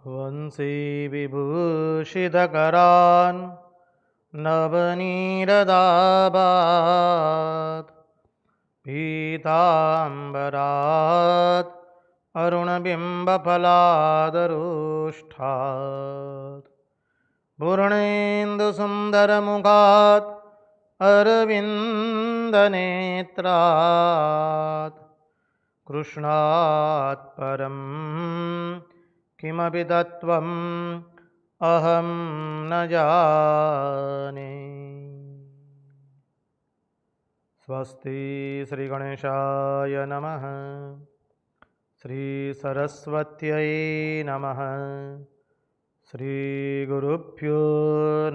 वंशी विभूषितकरान् नवनीरदाभात् पीताम्बरात् अरुणबिम्बफलादरुष्ठात् पूर्णेन्दुसुन्दरमुखात् अरविन्दनेत्रात् कृष्णात् परं किमपि तत्त्वम् अहं न जाने। स्वस्ति श्रीगणेशाय नमः। श्रीसरस्वत्यै नमः। श्रीगुरुभ्यो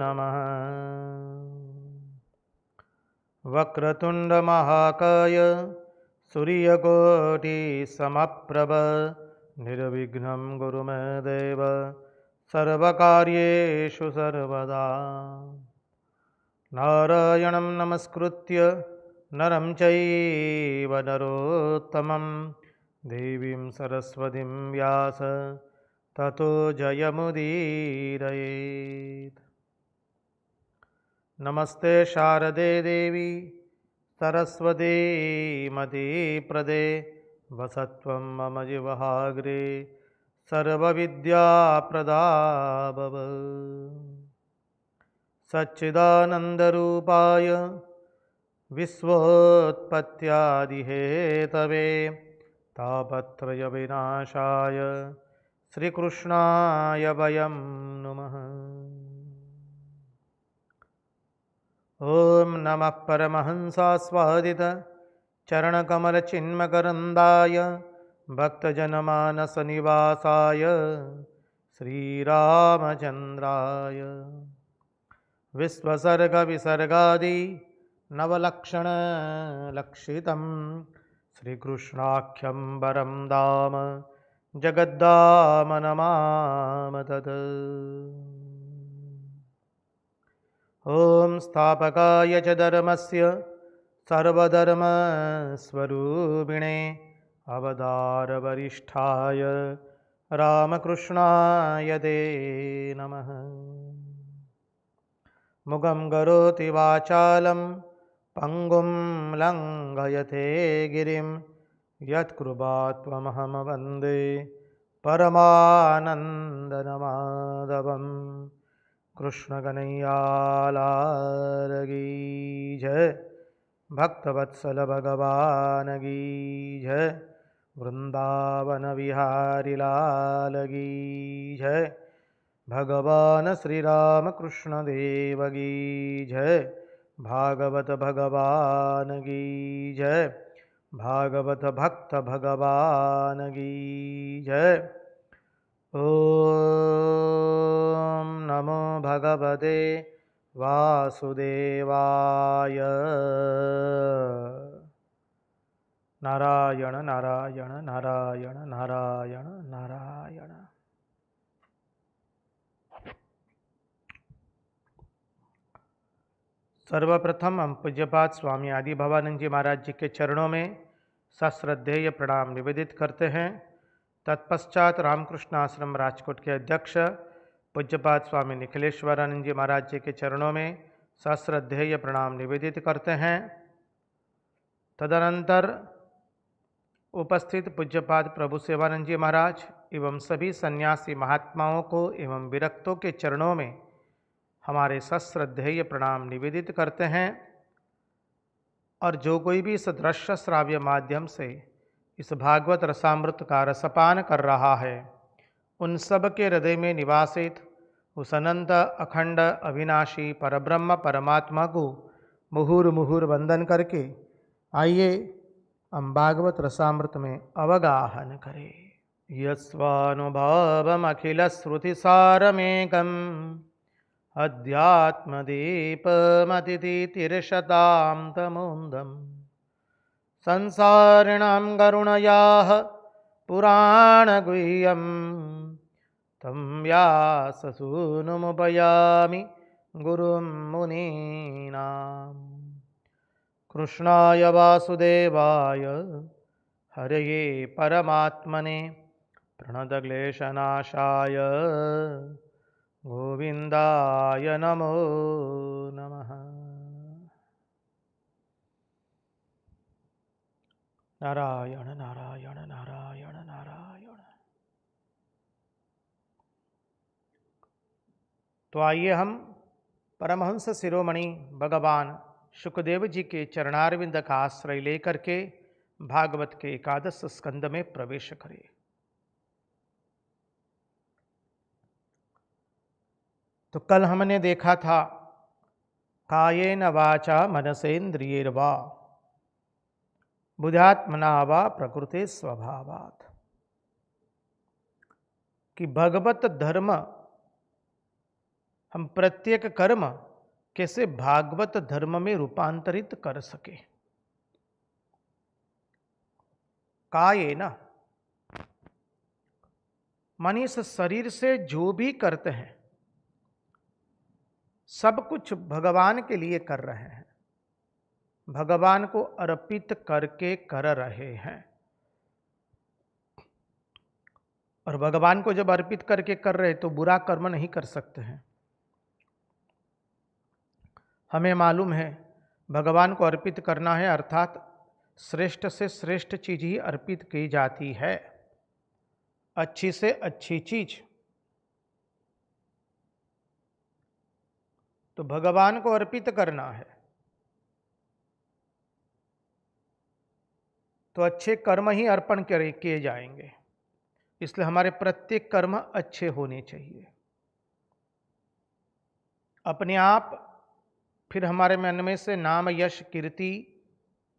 नमः। वक्रतुण्डमहाकाय सूर्यकोटिसमप्रभ निर्विघ्नं कुरु मे देव सर्वकार्येषु सर्वदा। नारायणं नमस्कृत्य नरं चैव नरोत्तमं देवीं सरस्वतीं व्यास ततो जयमुदीरयेत्। नमस्ते शारदे देवी सरस्वती मतिप्रदे वसत्वं मम जिह्वाग्रे सर्वविद्याप्रदा भव। सच्चिदानन्दरूपाय विश्वोत्पत्त्यादिहेतवे तापत्रयविनाशाय श्रीकृष्णाय वयं नुमः। ॐ नमः परमहंसास्वादित चरणकमलचिन्मकरन्दाय भक्तजनमानसनिवासाय श्रीरामचन्द्राय विश्वसर्गविसर्गादि नवलक्षणलक्षितं श्रीकृष्णाख्यं वरं धाम जगद्धाम नमामि तत्। ॐ स्थापकाय च धर्मस्य सर्वधर्मस्वरूपिणे अवतारवरिष्ठाय रामकृष्णाय ते नमः। मुखं करोति वाचालं पङ्गुं लङ्घयते गिरिं यत्कृपात्वमहं वन्दे परमानन्दमाधवम्। कृष्णकनैयालाल की जय, भक्तवत्सल भगवान की जय, वृंदावन विहारी लाल की जय, भगवान श्री राम कृष्ण देव की जय, भागवत भगवान की जय, भागवत भक्त भगवान की जय। ॐ नमो भगवते वासुदेवाय। नारायण नारायण नारायण नारायण नारायण। सर्वप्रथम हम पूज्यपाद स्वामी आदि भवानंद जी महाराज जी के चरणों में सश्रद्धेय प्रणाम निवेदित करते हैं। तत्पश्चात रामकृष्ण आश्रम राजकोट के अध्यक्ष पूज्यपाद स्वामी निखिलेश्वरानंद जी महाराज जी के चरणों में सश्रद्धेय प्रणाम निवेदित करते हैं। तदनंतर उपस्थित पूज्यपाद प्रभु सेवानंद जी महाराज एवं सभी सन्यासी महात्माओं को एवं विरक्तों के चरणों में हमारे सश्रद्धेय प्रणाम निवेदित करते हैं। और जो कोई भी इस दृश्य श्राव्य माध्यम से इस भागवत रसामृत का रसपान कर रहा है, उन सब के हृदय में निवासित उस अनंत अखंड अविनाशी परब्रह्म परमात्मा को मुहुर्मुहुर वंदन करके आइए हम भागवत रसामृत में अवगाहन करें। यस्वानुभावमखिलश्रुतिसारमेकम् अध्यात्मदीपमतिथितिर्षतां तमोन्दम् संसारिणां करुणयाः पुराणगुह्यं तं व्याससूनुमुपयामि गुरुं मुनीनां। कृष्णाय वासुदेवाय हरये परमात्मने प्रणतक्लेशनाशाय गोविंदाय नमो नमः। नारायण नारायण नारायण नारायण। तो आइए हम परमहंस शिरोमणि भगवान शुकदेव जी के चरणारविंद का आश्रय लेकर के भागवत के एकादश स्कंद में प्रवेश करें। तो कल हमने देखा था कायेन वाचा मनसेन्द्रियैर्वा बुद्ध्यात्मना वा प्रकृते स्वभावात् कि भगवत धर्म हम प्रत्येक कर्म कैसे भागवत धर्म में रूपांतरित कर सके। कायेन मानी इस शरीर से जो भी करते हैं सब कुछ भगवान के लिए कर रहे हैं, भगवान को अर्पित करके कर रहे हैं। और भगवान को जब अर्पित करके कर रहे तो बुरा कर्म नहीं कर सकते हैं। हमें मालूम है भगवान को अर्पित करना है अर्थात श्रेष्ठ से श्रेष्ठ चीज ही अर्पित की जाती है, अच्छी से अच्छी चीज। तो भगवान को अर्पित करना है तो अच्छे कर्म ही अर्पण किए जाएंगे। इसलिए हमारे प्रत्येक कर्म अच्छे होने चाहिए। अपने आप फिर हमारे मन में से नाम यश कीर्ति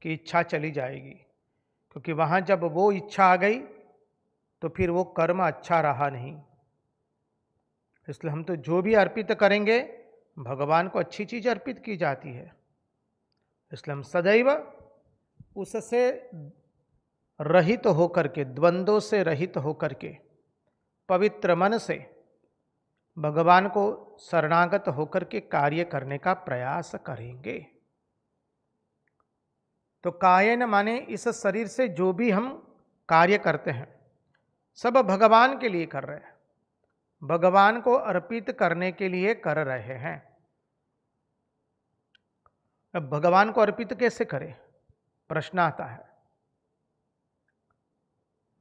की इच्छा चली जाएगी, क्योंकि वहाँ जब वो इच्छा आ गई तो फिर वो कर्म अच्छा रहा नहीं। इसलिए हम तो जो भी अर्पित करेंगे भगवान को अच्छी चीज अर्पित की जाती है। इसलिए हम सदैव उससे रहित होकर के, द्वंद्वों से रहित होकर के, पवित्र मन से भगवान को शरणागत होकर के कार्य करने का प्रयास करेंगे। तो कायेन माने इस शरीर से जो भी हम कार्य करते हैं सब भगवान के लिए कर रहे हैं, भगवान को अर्पित करने के लिए कर रहे हैं। अब भगवान को अर्पित कैसे करें, प्रश्न आता है।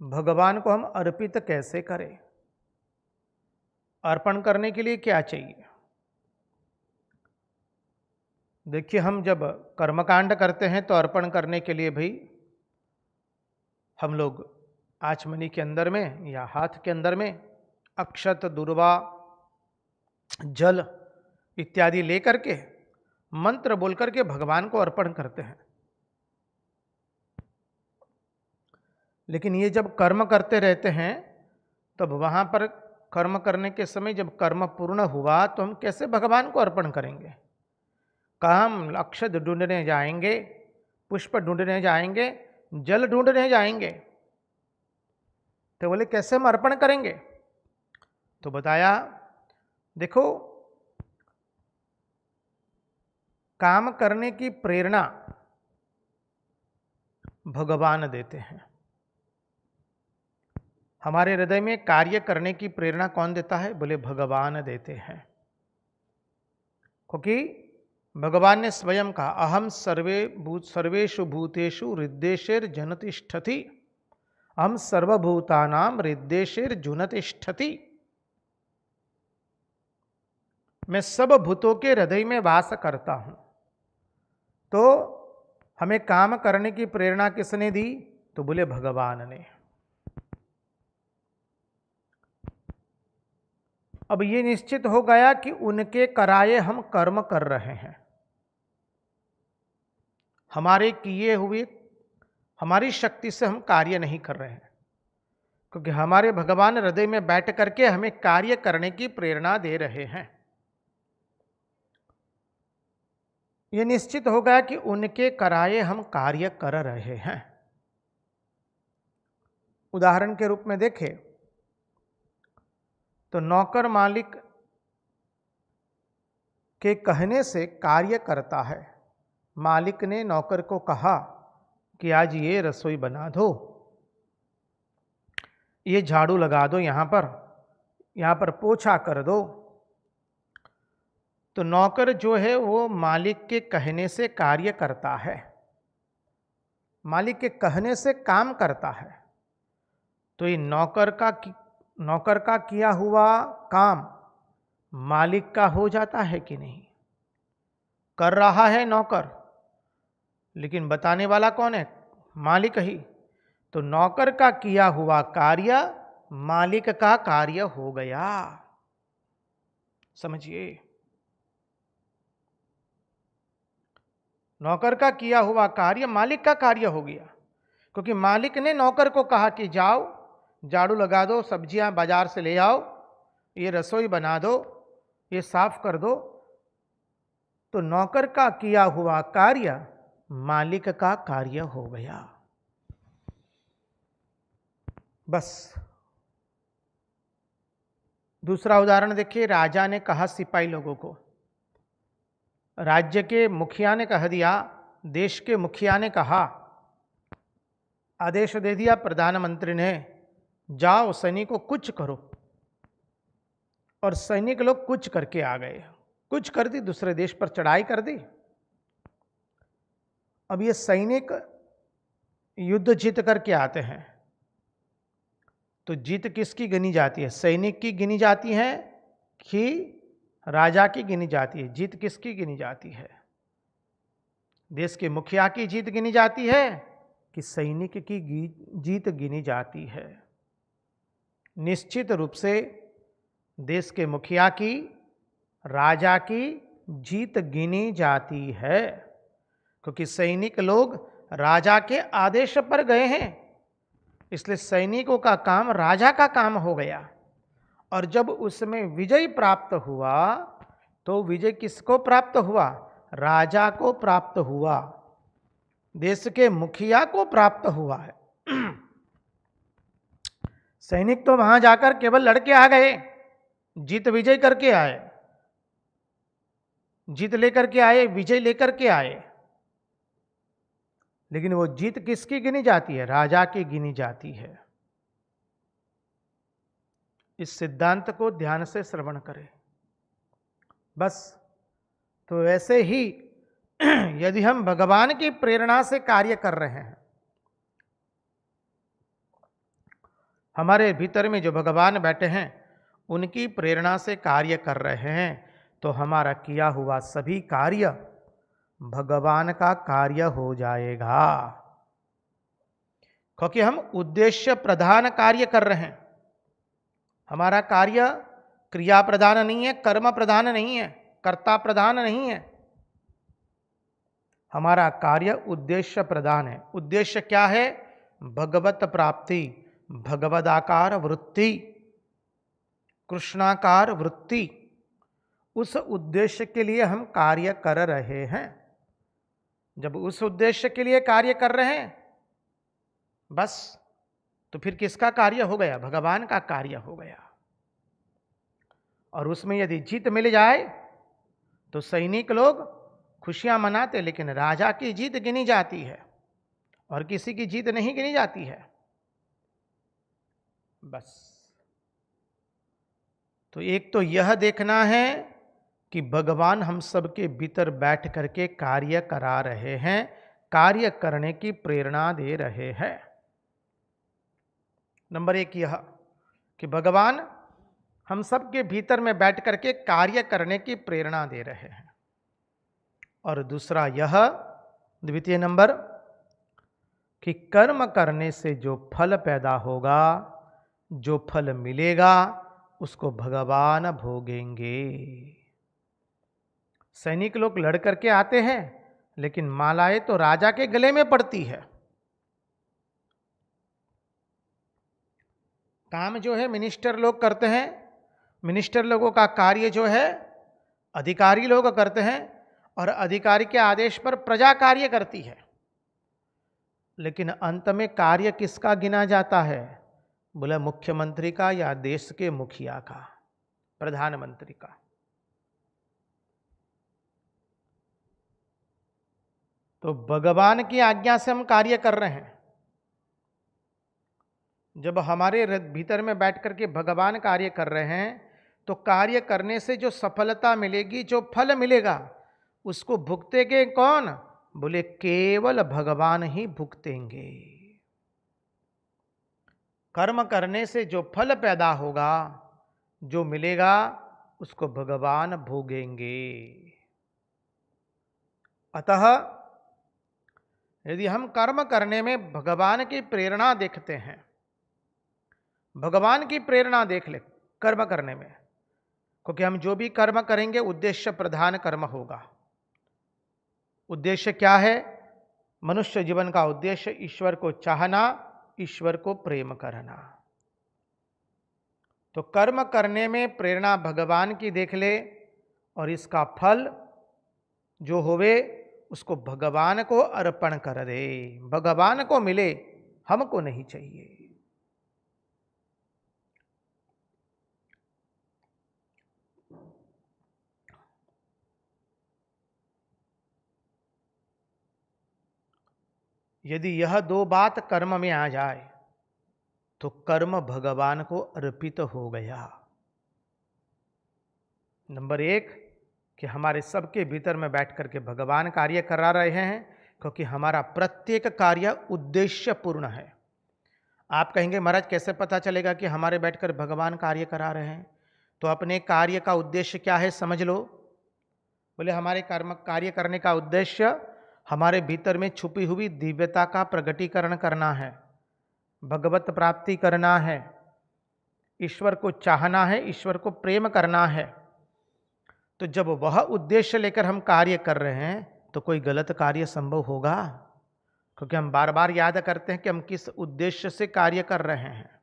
भगवान को हम अर्पित कैसे करें, अर्पण करने के लिए क्या चाहिए। देखिए, हम जब कर्मकांड करते हैं तो अर्पण करने के लिए भाई हम लोग आचमनी के अंदर में या हाथ के अंदर में अक्षत, दुर्वा, जल इत्यादि लेकर के मंत्र बोल करके भगवान को अर्पण करते हैं। लेकिन ये जब कर्म करते रहते हैं तब वहां पर कर्म करने के समय जब कर्म पूर्ण हुआ तो हम कैसे भगवान को अर्पण करेंगे। कहाँ हम अक्षत ढूंढने जाएंगे, पुष्प ढूंढने जाएंगे, जल ढूंढने जाएंगे, तो बोले कैसे हम अर्पण करेंगे। तो बताया देखो, काम करने की प्रेरणा भगवान देते हैं। हमारे हृदय में कार्य करने की प्रेरणा कौन देता है, बोले भगवान देते हैं। क्योंकि भगवान ने स्वयं कहा अहम सर्वेषु भूतेषु हृद्देशेर्जुनतिष्ठति, अहम सर्वभूतानां हृद्देशेर्जुनतिष्ठति। मैं सब भूतों के हृदय में वास करता हूं। तो हमें काम करने की प्रेरणा किसने दी, तो बोले भगवान ने। अब ये निश्चित हो गया कि उनके कराए हम कर्म कर रहे हैं। हमारे किए हुए, हमारी शक्ति से हम कार्य नहीं कर रहे हैं, क्योंकि हमारे भगवान हृदय में बैठ करके हमें कार्य करने की प्रेरणा दे रहे हैं। यह निश्चित हो गया कि उनके कराए हम कार्य कर रहे हैं। उदाहरण के रूप में देखें तो नौकर मालिक के कहने से कार्य करता है। मालिक ने नौकर को कहा कि आज ये रसोई बना दो, ये झाड़ू लगा दो, यहाँ पर पोछा कर दो। तो नौकर जो है वो मालिक के कहने से कार्य करता है, मालिक के कहने से काम करता है। तो ये नौकर का किया हुआ काम मालिक का हो जाता है कि नहीं? कर रहा है नौकर, लेकिन बताने वाला कौन है? मालिक ही। तो नौकर का किया हुआ कार्य मालिक का कार्य हो गया। समझिए, नौकर का किया हुआ कार्य मालिक का कार्य हो गया, क्योंकि मालिक ने नौकर को कहा कि जाओ झाड़ू लगा दो, सब्जियां बाजार से ले आओ, ये रसोई बना दो, ये साफ कर दो। तो नौकर का किया हुआ कार्य मालिक का कार्य हो गया। बस। दूसरा उदाहरण देखिए, राजा ने कहा सिपाही लोगों को, राज्य के मुखिया ने कह दिया, देश के मुखिया ने कहा, आदेश दे दिया प्रधानमंत्री ने, जाओ सैनिकों को कुछ करो। और सैनिक लोग कुछ करके आ गए, कुछ कर दी, दूसरे देश पर चढ़ाई कर दी। अब ये सैनिक युद्ध जीत करके आते हैं, तो जीत किसकी गिनी जाती है? सैनिक की गिनी जाती है कि राजा की गिनी जाती है? जीत किसकी गिनी जाती है? देश के मुखिया की जीत गिनी जाती है कि सैनिक की जीत गिनी जाती है? निश्चित रूप से देश के मुखिया की, राजा की जीत गिनी जाती है, क्योंकि सैनिक लोग राजा के आदेश पर गए हैं, इसलिए सैनिकों का काम राजा का काम हो गया। और जब उसमें विजय प्राप्त हुआ तो विजय किसको प्राप्त हुआ? राजा को प्राप्त हुआ, देश के मुखिया को प्राप्त हुआ है। सैनिक तो वहां जाकर केवल लड़के आ गए, जीत विजय करके आए, जीत लेकर के आए, विजय लेकर के आए, लेकिन वो जीत किसकी गिनी जाती है? राजा की गिनी जाती है। इस सिद्धांत को ध्यान से श्रवण करें। बस। तो ऐसे ही यदि हम भगवान की प्रेरणा से कार्य कर रहे हैं, हमारे भीतर में जो भगवान बैठे हैं उनकी प्रेरणा से कार्य कर रहे हैं, तो हमारा किया हुआ सभी कार्य भगवान का कार्य हो जाएगा, क्योंकि हम उद्देश्य प्रधान कार्य कर रहे हैं। हमारा कार्य क्रिया प्रधान नहीं है, कर्म प्रधान नहीं है, कर्ता प्रधान नहीं है। हमारा कार्य उद्देश्य प्रधान है। उद्देश्य क्या है? भगवत प्राप्ति, भगवदाकार वृत्ति, कृष्णाकार वृत्ति। उस उद्देश्य के लिए हम कार्य कर रहे हैं। जब उस उद्देश्य के लिए कार्य कर रहे हैं, बस, तो फिर किसका कार्य हो गया? भगवान का कार्य हो गया। और उसमें यदि जीत मिल जाए तो सैनिक लोग खुशियां मनाते, लेकिन राजा की जीत गिनी जाती है और किसी की जीत नहीं गिनी जाती है। बस। तो एक तो यह देखना है कि भगवान हम सबके भीतर बैठ करके कार्य करा रहे हैं, कार्य करने की प्रेरणा दे रहे हैं। नंबर एक यह कि भगवान हम सबके भीतर में बैठ करके कार्य करने की प्रेरणा दे रहे हैं। और दूसरा यह, द्वितीय नंबर, कि कर्म करने से जो फल पैदा होगा, जो फल मिलेगा, उसको भगवान भोगेंगे। सैनिक लोग लड़ करके आते हैं, लेकिन मालाएं तो राजा के गले में पड़ती है। काम जो है मिनिस्टर लोग करते हैं, मिनिस्टर लोगों का कार्य जो है अधिकारी लोग करते हैं, और अधिकारी के आदेश पर प्रजा कार्य करती है। लेकिन अंत में कार्य किसका गिना जाता है? बोले मुख्यमंत्री का, या देश के मुखिया का, प्रधानमंत्री का। तो भगवान की आज्ञा से हम कार्य कर रहे हैं, जब हमारे भीतर में बैठ करके भगवान कार्य कर रहे हैं, तो कार्य करने से जो सफलता मिलेगी, जो फल मिलेगा, उसको भुगतेंगे कौन? बोले केवल भगवान ही भुगतेंगे। कर्म करने से जो फल पैदा होगा, जो मिलेगा, उसको भगवान भोगेंगे। अतः यदि हम कर्म करने में भगवान की प्रेरणा देखते हैं, भगवान की प्रेरणा देख ले कर्म करने में, क्योंकि हम जो भी कर्म करेंगे उद्देश्य प्रधान कर्म होगा। उद्देश्य क्या है? मनुष्य जीवन का उद्देश्य ईश्वर को चाहना, ईश्वर को प्रेम करना। तो कर्म करने में प्रेरणा भगवान की देख ले, और इसका फल जो होवे उसको भगवान को अर्पण कर दे। भगवान को मिले, हमको नहीं चाहिए। यदि यह दो बात कर्म में आ जाए, तो कर्म भगवान को अर्पित हो गया। नंबर एक, कि हमारे सबके भीतर में बैठ करके भगवान कार्य करा रहे हैं, क्योंकि हमारा प्रत्येक कार्य उद्देश्य पूर्ण है। आप कहेंगे महाराज कैसे पता चलेगा कि हमारे बैठकर भगवान कार्य करा रहे हैं? तो अपने कार्य का उद्देश्य क्या है समझ लो। बोले हमारे कर्म कार्य करने का उद्देश्य हमारे भीतर में छुपी हुई दिव्यता का प्रगटीकरण करना है, भगवत प्राप्ति करना है, ईश्वर को चाहना है, ईश्वर को प्रेम करना है। तो जब वह उद्देश्य लेकर हम कार्य कर रहे हैं, तो कोई गलत कार्य संभव होगा? क्योंकि हम बार बार याद करते हैं कि हम किस उद्देश्य से कार्य कर रहे हैं।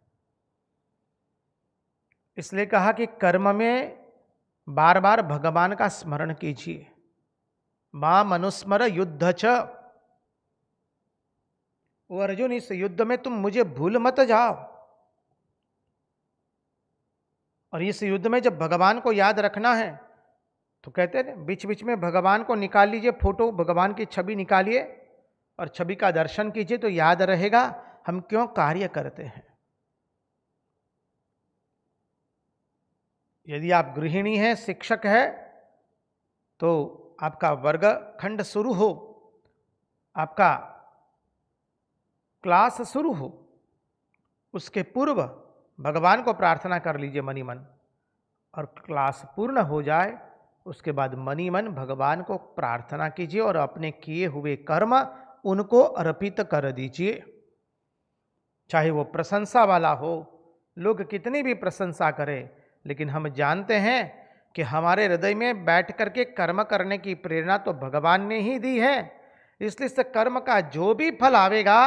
इसलिए कहा कि कर्म में बार बार भगवान का स्मरण कीजिए। मां मनुस्मर युद्ध च, वो अर्जुन इस युद्ध में तुम मुझे भूल मत जाओ। और इस युद्ध में जब भगवान को याद रखना है, तो कहते हैं बीच बीच में भगवान को निकाल लीजिए, फोटो भगवान की छवि निकालिए और छवि का दर्शन कीजिए, तो याद रहेगा हम क्यों कार्य करते हैं। यदि आप गृहिणी हैं, शिक्षक है, तो आपका वर्ग खंड शुरू हो, आपका क्लास शुरू हो, उसके पूर्व भगवान को प्रार्थना कर लीजिए मनी मन, और क्लास पूर्ण हो जाए उसके बाद मनी मन भगवान को प्रार्थना कीजिए और अपने किए हुए कर्म उनको अर्पित कर दीजिए। चाहे वो प्रशंसा वाला हो, लोग कितनी भी प्रशंसा करें, लेकिन हम जानते हैं कि हमारे हृदय में बैठ करके कर्म करने की प्रेरणा तो भगवान ने ही दी है। इसलिए से कर्म का जो भी फल आवेगा,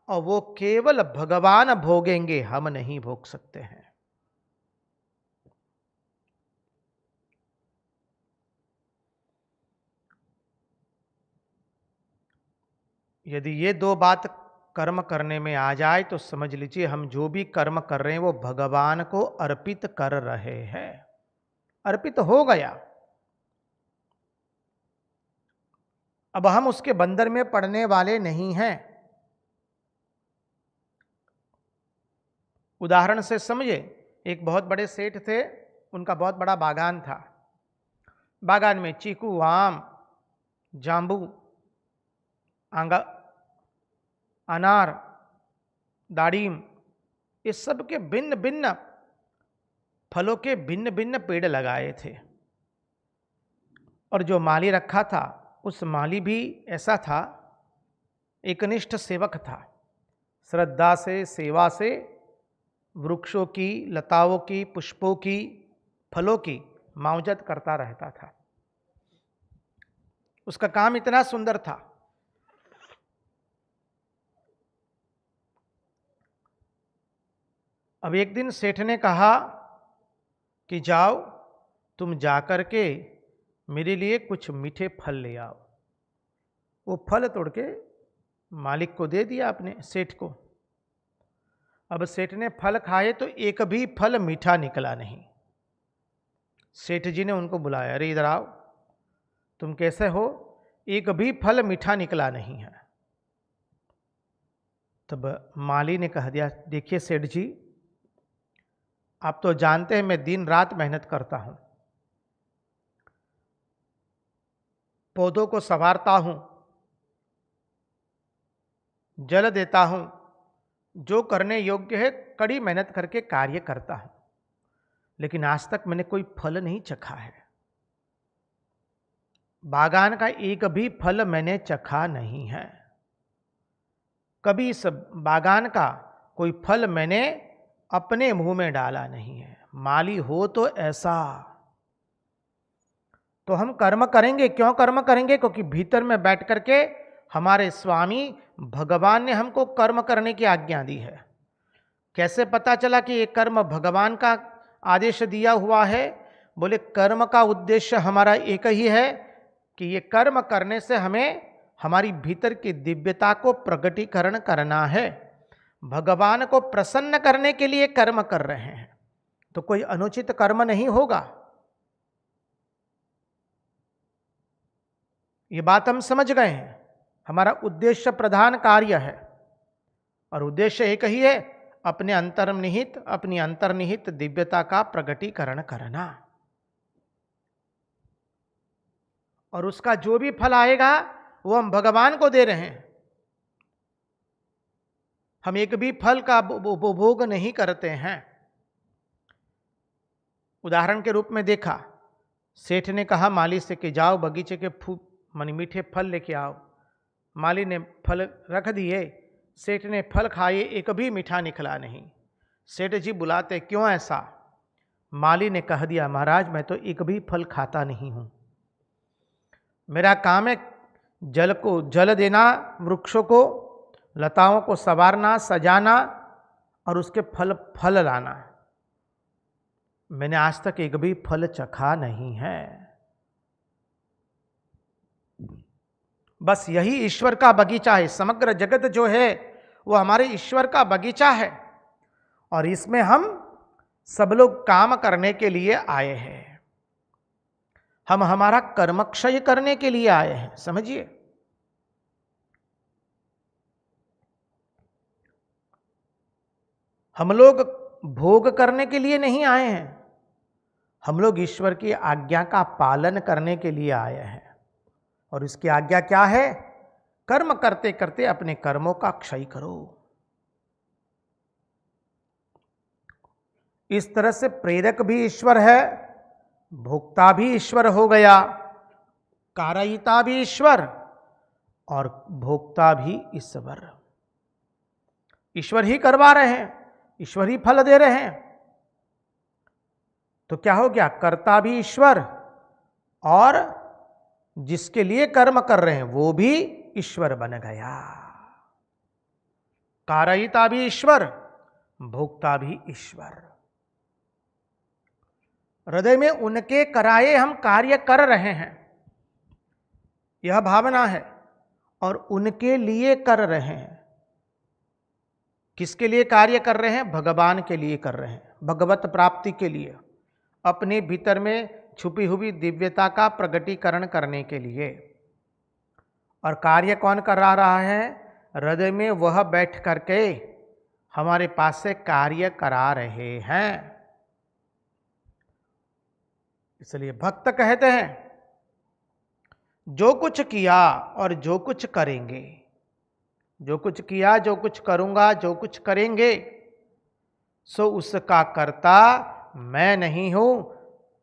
और वो केवल भगवान भोगेंगे, हम नहीं भोग सकते हैं। यदि ये दो बात कर्म करने में आ जाए, तो समझ लीजिए हम जो भी कर्म कर रहे हैं वो भगवान को अर्पित कर रहे हैं, अर्पित हो गया। अब हम उसके बंधन में पड़ने वाले नहीं हैं। उदाहरण से समझे, एक बहुत बड़े सेठ थे, उनका बहुत बड़ा बागान था। बागान में चीकू, आम, जाम्बू, अनार, दाड़ीम, इस सब के भिन्न भिन्न फलों के भिन्न भिन्न पेड़ लगाए थे। और जो माली रखा था, उस माली भी ऐसा था, एकनिष्ठ सेवक था। श्रद्धा से, सेवा से वृक्षों की, लताओं की, पुष्पों की, फलों की मावजत करता रहता था। उसका काम इतना सुंदर था। अब एक दिन सेठ ने कहा कि जाओ तुम जाकर के मेरे लिए कुछ मीठे फल ले आओ। वो फल तोड़ के मालिक को दे दिया, अपने सेठ को। अब सेठ ने फल खाए तो एक भी फल मीठा निकला नहीं। सेठ जी ने उनको बुलाया, अरे इधर आओ, तुम कैसे हो? एक भी फल मीठा निकला नहीं है। तब माली ने कह दिया, देखिए सेठ जी, आप तो जानते हैं मैं दिन रात मेहनत करता हूं, पौधों को संवारता हूं, जल देता हूं, जो करने योग्य है कड़ी मेहनत करके कार्य करता हूं, लेकिन आज तक मैंने कोई फल नहीं चखा है। बागान का एक भी फल मैंने चखा नहीं है। कभी इस बागान का कोई फल मैंने अपने मुंह में डाला नहीं है। माली हो तो ऐसा। तो हम कर्म करेंगे, क्यों कर्म करेंगे? क्योंकि भीतर में बैठ करके हमारे स्वामी भगवान ने हमको कर्म करने की आज्ञा दी है। कैसे पता चला कि ये कर्म भगवान का आदेश दिया हुआ है? बोले कर्म का उद्देश्य हमारा एक ही है कि ये कर्म करने से हमें हमारी भीतर की दिव्यता को प्रकटीकरण करना है। भगवान को प्रसन्न करने के लिए कर्म कर रहे हैं, तो कोई अनुचित कर्म नहीं होगा। ये बात हम समझ गए हैं। हमारा उद्देश्य प्रधान कार्य है और उद्देश्य एक ही है, अपने अंतर्निहित अपनी अंतर्निहित दिव्यता का प्रकटीकरण करना। और उसका जो भी फल आएगा वो हम भगवान को दे रहे हैं। हम एक भी फल का उपभोग नहीं करते हैं। उदाहरण के रूप में देखा, सेठ ने कहा माली से कि जाओ बगीचे के मानी मीठे फल लेके आओ। माली ने फल रख दिए, सेठ ने फल खाए, एक भी मीठा निकला नहीं। सेठ जी बुलाते, क्यों ऐसा? माली ने कह दिया, महाराज मैं तो एक भी फल खाता नहीं हूं। मेरा काम है जल को जल देना, वृक्षों को लताओं को संवारना, सजाना और उसके फल लाना। मैंने आज तक एक भी फल चखा नहीं है। बस यही ईश्वर का बगीचा है। समग्र जगत जो है वो हमारे ईश्वर का बगीचा है और इसमें हम सब लोग काम करने के लिए आए हैं। हम हमारा कर्मक्षय करने के लिए आए हैं, समझिए। हम लोग भोग करने के लिए नहीं आए हैं, हम लोग ईश्वर की आज्ञा का पालन करने के लिए आए हैं। और इसकी आज्ञा क्या है? कर्म करते करते अपने कर्मों का क्षय करो। इस तरह से प्रेरक भी ईश्वर है, भोक्ता भी ईश्वर हो गया, कारयिता भी ईश्वर और भोक्ता भी ईश्वर। ईश्वर ही करवा रहे हैं, ईश्वर ही फल दे रहे हैं। तो क्या हो गया? कर्ता भी ईश्वर और जिसके लिए कर्म कर रहे हैं वो भी ईश्वर बन गया। कारयिता भी ईश्वर, भोक्ता भी ईश्वर। हृदय में उनके कराए हम कार्य कर रहे हैं, यह भावना है और उनके लिए कर रहे हैं। किसके लिए कार्य कर रहे हैं? भगवान के लिए कर रहे हैं, भगवत प्राप्ति के लिए, अपने भीतर में छुपी हुई दिव्यता का प्रकटीकरण करने के लिए। और कार्य कौन करा रहा है? हृदय में वह बैठ करके हमारे पास से कार्य करा रहे हैं। इसलिए भक्त कहते हैं, जो कुछ किया और जो कुछ करेंगे, जो कुछ किया, जो कुछ करूंगा, जो कुछ करेंगे, सो उसका कर्ता मैं नहीं हूं,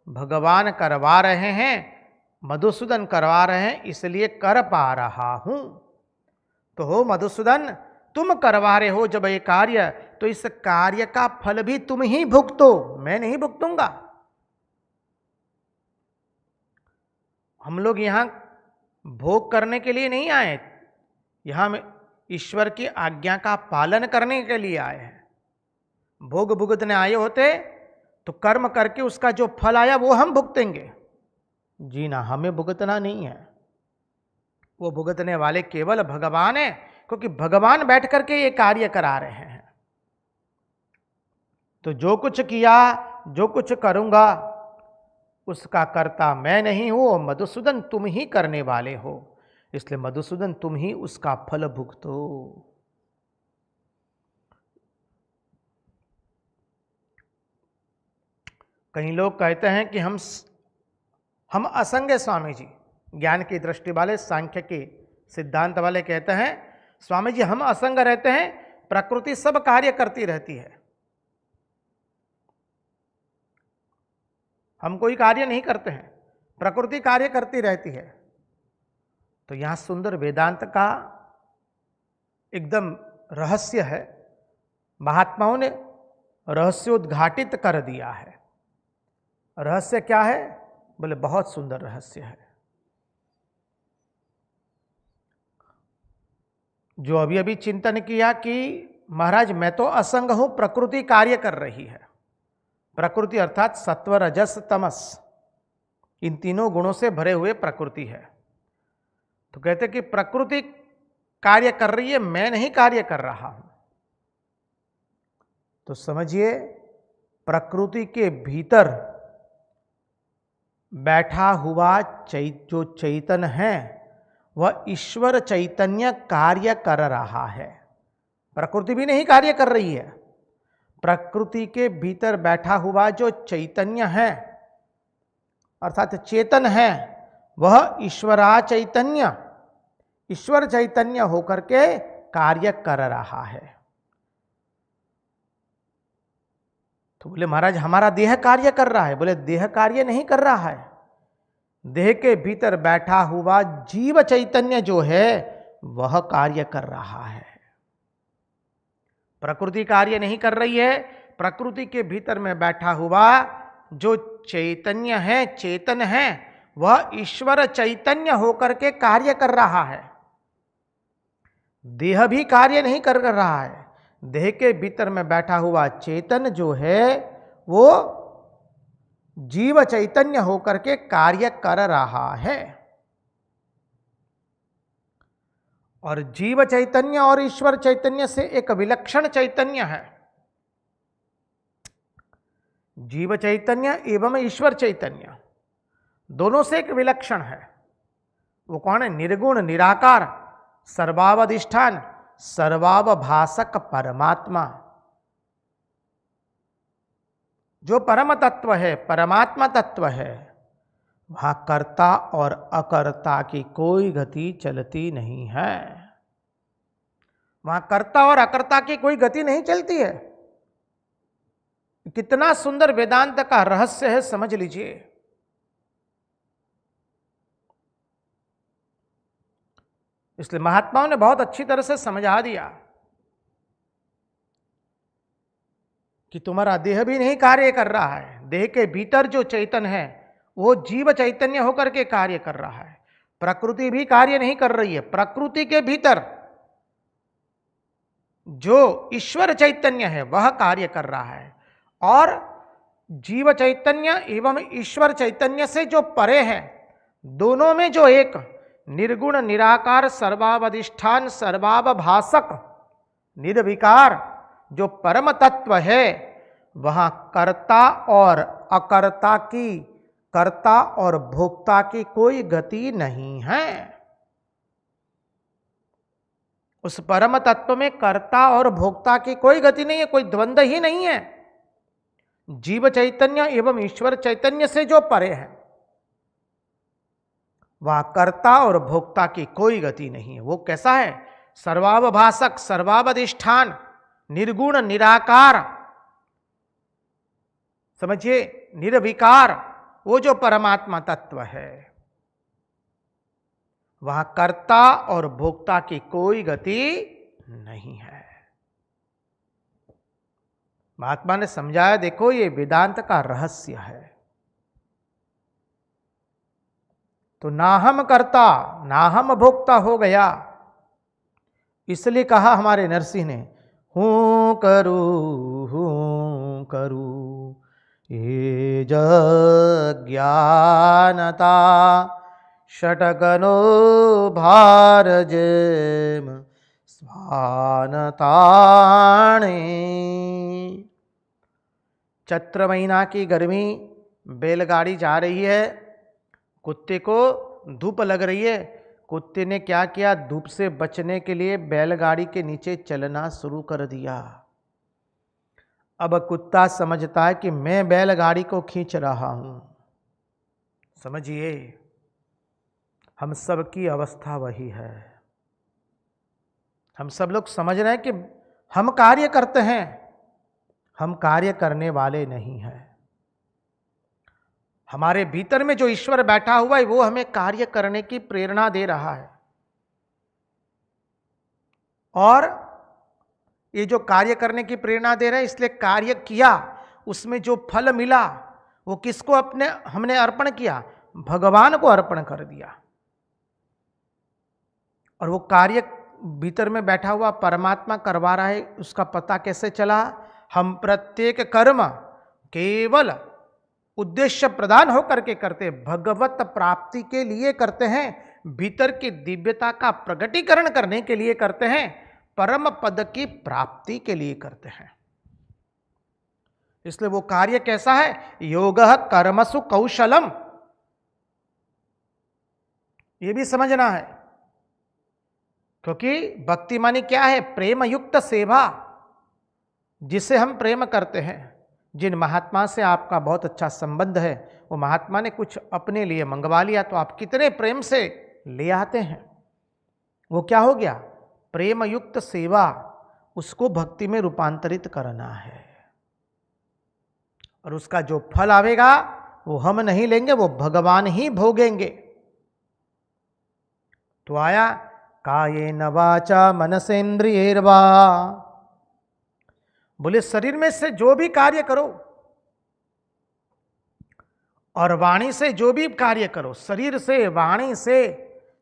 भगवान करवा रहे हैं, मधुसूदन करवा रहे हैं, इसलिए कर पा रहा हूं। तो हो मधुसूदन, तुम करवा रहे हो जब ये कार्य, तो इस कार्य का फल भी तुम ही भुगतो, मैं नहीं भुगतूंगा। हम लोग यहां भोग करने के लिए नहीं आए, यहां में ईश्वर की आज्ञा का पालन करने के लिए आए हैं। भोग भुगतने आए होते तो कर्म करके उसका जो फल आया वो हम भुगतेंगे। जी ना, हमें भुगतना नहीं है, वो भुगतने वाले केवल भगवान है, क्योंकि भगवान बैठ करके ये कार्य करा रहे हैं। तो जो कुछ किया, जो कुछ करूंगा, उसका कर्ता मैं नहीं हूं, मधुसूदन तुम ही करने वाले हो, इसलिए मधुसूदन तुम ही उसका फल भुगतो। कई लोग कहते हैं कि हम असंग है स्वामी जी। ज्ञान की दृष्टि वाले, सांख्य के सिद्धांत वाले कहते हैं स्वामी जी हम असंग रहते हैं, प्रकृति सब कार्य करती रहती है, हम कोई कार्य नहीं करते हैं, प्रकृति कार्य करती रहती है। तो यहां सुंदर वेदांत का एकदम रहस्य है, महात्माओं ने रहस्योद्घाटित कर दिया है। रहस्य क्या है? बोले बहुत सुंदर रहस्य है। जो अभी अभी चिंतन किया कि महाराज मैं तो असंग हूं, प्रकृति कार्य कर रही है। प्रकृति अर्थात सत्व रजस तमस, इन तीनों गुणों से भरे हुए प्रकृति है। तो कहते कि प्रकृति कार्य कर रही है, मैं नहीं कार्य कर रहा हूं। तो समझिए प्रकृति के भीतर बैठा हुआ जो चैतन्य है वह ईश्वर चैतन्य कार्य कर रहा है। प्रकृति भी नहीं कार्य कर रही है। प्रकृति के भीतर बैठा हुआ जो चैतन्य है अर्थात चेतन है वह ईश्वरा चैतन्य, ईश्वर चैतन्य होकर के कार्य कर रहा है। तो बोले महाराज हमारा देह कार्य कर रहा है। बोले देह कार्य नहीं कर रहा है, देह के भीतर बैठा हुआ जीव चैतन्य जो है वह कार्य कर रहा है। प्रकृति कार्य नहीं कर रही है, प्रकृति के भीतर में बैठा हुआ जो चैतन्य है, चेतन है, वह ईश्वर चैतन्य होकर के कार्य कर रहा है। देह भी कार्य नहीं कर रहा है, देह के भीतर में बैठा हुआ चेतन जो है वो जीव चैतन्य होकर के कार्य कर रहा है। और जीव चैतन्य और ईश्वर चैतन्य से एक विलक्षण चैतन्य है। जीव चैतन्य एवं ईश्वर चैतन्य दोनों से एक विलक्षण है। वो कौन है? निर्गुण निराकार सर्वावधिष्ठान सर्वावभासक परमात्मा। जो परम तत्व है, परमात्मा तत्व है, वहां कर्ता और अकर्ता की कोई गति चलती नहीं है। वहां कर्ता और अकर्ता की कोई गति नहीं चलती है। कितना सुंदर वेदांत का रहस्य है, समझ लीजिए। इसलिए महात्माओं ने बहुत अच्छी तरह से समझा दिया कि तुम्हारा देह भी नहीं कार्य कर रहा है, देह के भीतर जो चैतन्य है वो जीव चैतन्य होकर के कार्य कर रहा है। प्रकृति भी कार्य नहीं कर रही है, प्रकृति के भीतर जो ईश्वर चैतन्य है वह कार्य कर रहा है। और जीव चैतन्य एवं ईश्वर चैतन्य से जो परे है, दोनों में जो एक निर्गुण निराकार सर्वावधिष्ठान सर्वावभासक निर्विकार जो परम तत्व है, वहां कर्ता और अकर्ता की, कर्ता और भोक्ता की कोई गति नहीं है। उस परम तत्व में कर्ता और भोक्ता की कोई गति नहीं है, कोई द्वंद्व ही नहीं है। जीव चैतन्य एवं ईश्वर चैतन्य से जो परे है वहां कर्ता और भोक्ता की कोई गति नहीं है। वो कैसा है? सर्वावभासक सर्वावधिष्ठान निर्गुण निराकार, समझिए निर्विकार, वो जो परमात्मा तत्व है वहां कर्ता और भोक्ता की कोई गति नहीं है। महात्मा ने समझाया, देखो ये वेदांत का रहस्य है। तो ना हम कर्ता ना हम भोक्ता हो गया, इसलिए कहा हमारे नरसिंह ने हूं करू ये जज्ञानता षटगनो भारजेम स्वानताणे। चैत्र महीना की गर्मी, बैलगाड़ी जा रही है, कुत्ते को धूप लग रही है। कुत्ते ने क्या किया? धूप से बचने के लिए बैलगाड़ी के नीचे चलना शुरू कर दिया। अब कुत्ता समझता है कि मैं बैलगाड़ी को खींच रहा हूं। समझिए, हम सब की अवस्था वही है। हम सब लोग समझ रहे हैं कि हम कार्य करते हैं, हम कार्य करने वाले नहीं हैं। हमारे भीतर में जो ईश्वर बैठा हुआ है वो हमें कार्य करने की प्रेरणा दे रहा है। और ये जो कार्य करने की प्रेरणा दे रहा है, इसलिए कार्य किया, उसमें जो फल मिला वो किसको हमने अर्पण किया? भगवान को अर्पण कर दिया। और वो कार्य भीतर में बैठा हुआ परमात्मा करवा रहा है, उसका पता कैसे चला? हम प्रत्येक कर्म केवल उद्देश्य प्रदान होकर के करते, भगवत प्राप्ति के लिए करते हैं, भीतर की दिव्यता का प्रकटीकरण करने के लिए करते हैं, परम पद की प्राप्ति के लिए करते हैं। इसलिए वो कार्य कैसा है? योगः कर्मसु कौशलम। ये भी समझना है, क्योंकि भक्ति मानी क्या है? प्रेम युक्त सेवा, जिसे हम प्रेम करते हैं। जिन महात्मा से आपका बहुत अच्छा संबंध है, वो महात्मा ने कुछ अपने लिए मंगवा लिया तो आप कितने प्रेम से ले आते हैं। वो क्या हो गया? प्रेम युक्त सेवा। उसको भक्ति में रूपांतरित करना है, और उसका जो फल आवेगा वो हम नहीं लेंगे, वो भगवान ही भोगेंगे। तो आया कायेन वाचा मनसेन्द्रियैर्वा। बोले शरीर में से जो भी कार्य करो और वाणी से जो भी कार्य करो, शरीर से वाणी से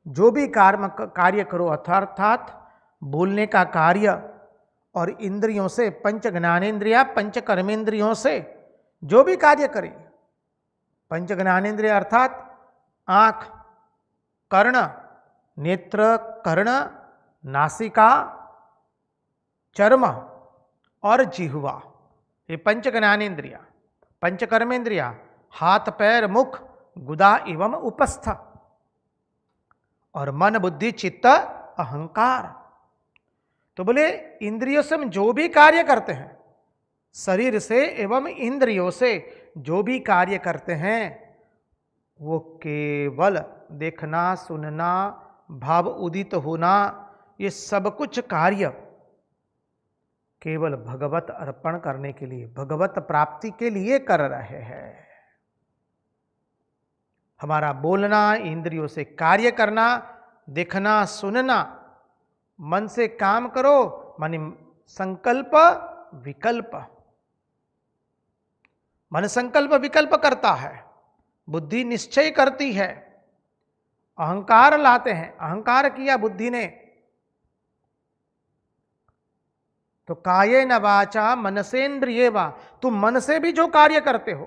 जो भी कार्य करो, अर्थात बोलने का कार्य, और इंद्रियों से, पंच ज्ञानेन्द्रिया पंच कर्मेंद्रियों से जो भी कार्य करे। पंच ज्ञानेन्द्रिय अर्थात आंख, कर्ण, नेत्र, कर्ण, नासिका, चर्म और जिह्वा, ये पंच ज्ञानेन्द्रिया। पंच कर्मेंद्रिया हाथ, पैर, मुख, गुदा एवं उपस्थ, और मन, बुद्धि, चित्त, अहंकार। तो बोले इंद्रियों से हम जो भी कार्य करते हैं, शरीर से एवं इंद्रियों से जो भी कार्य करते हैं, वो केवल देखना, सुनना, भाव उदित होना, ये सब कुछ कार्य केवल भगवत अर्पण करने के लिए, भगवत प्राप्ति के लिए कर रहे हैं। हमारा बोलना, इंद्रियों से कार्य करना, देखना, सुनना, मन से काम करो, माने संकल्प विकल्प। मन संकल्प विकल्प करता है, बुद्धि निश्चय करती है, अहंकार लाते हैं, अहंकार किया बुद्धि ने। तो कायेन वाचा मनसेन्द्रियैर्वा, तुम मन से भी जो कार्य करते हो,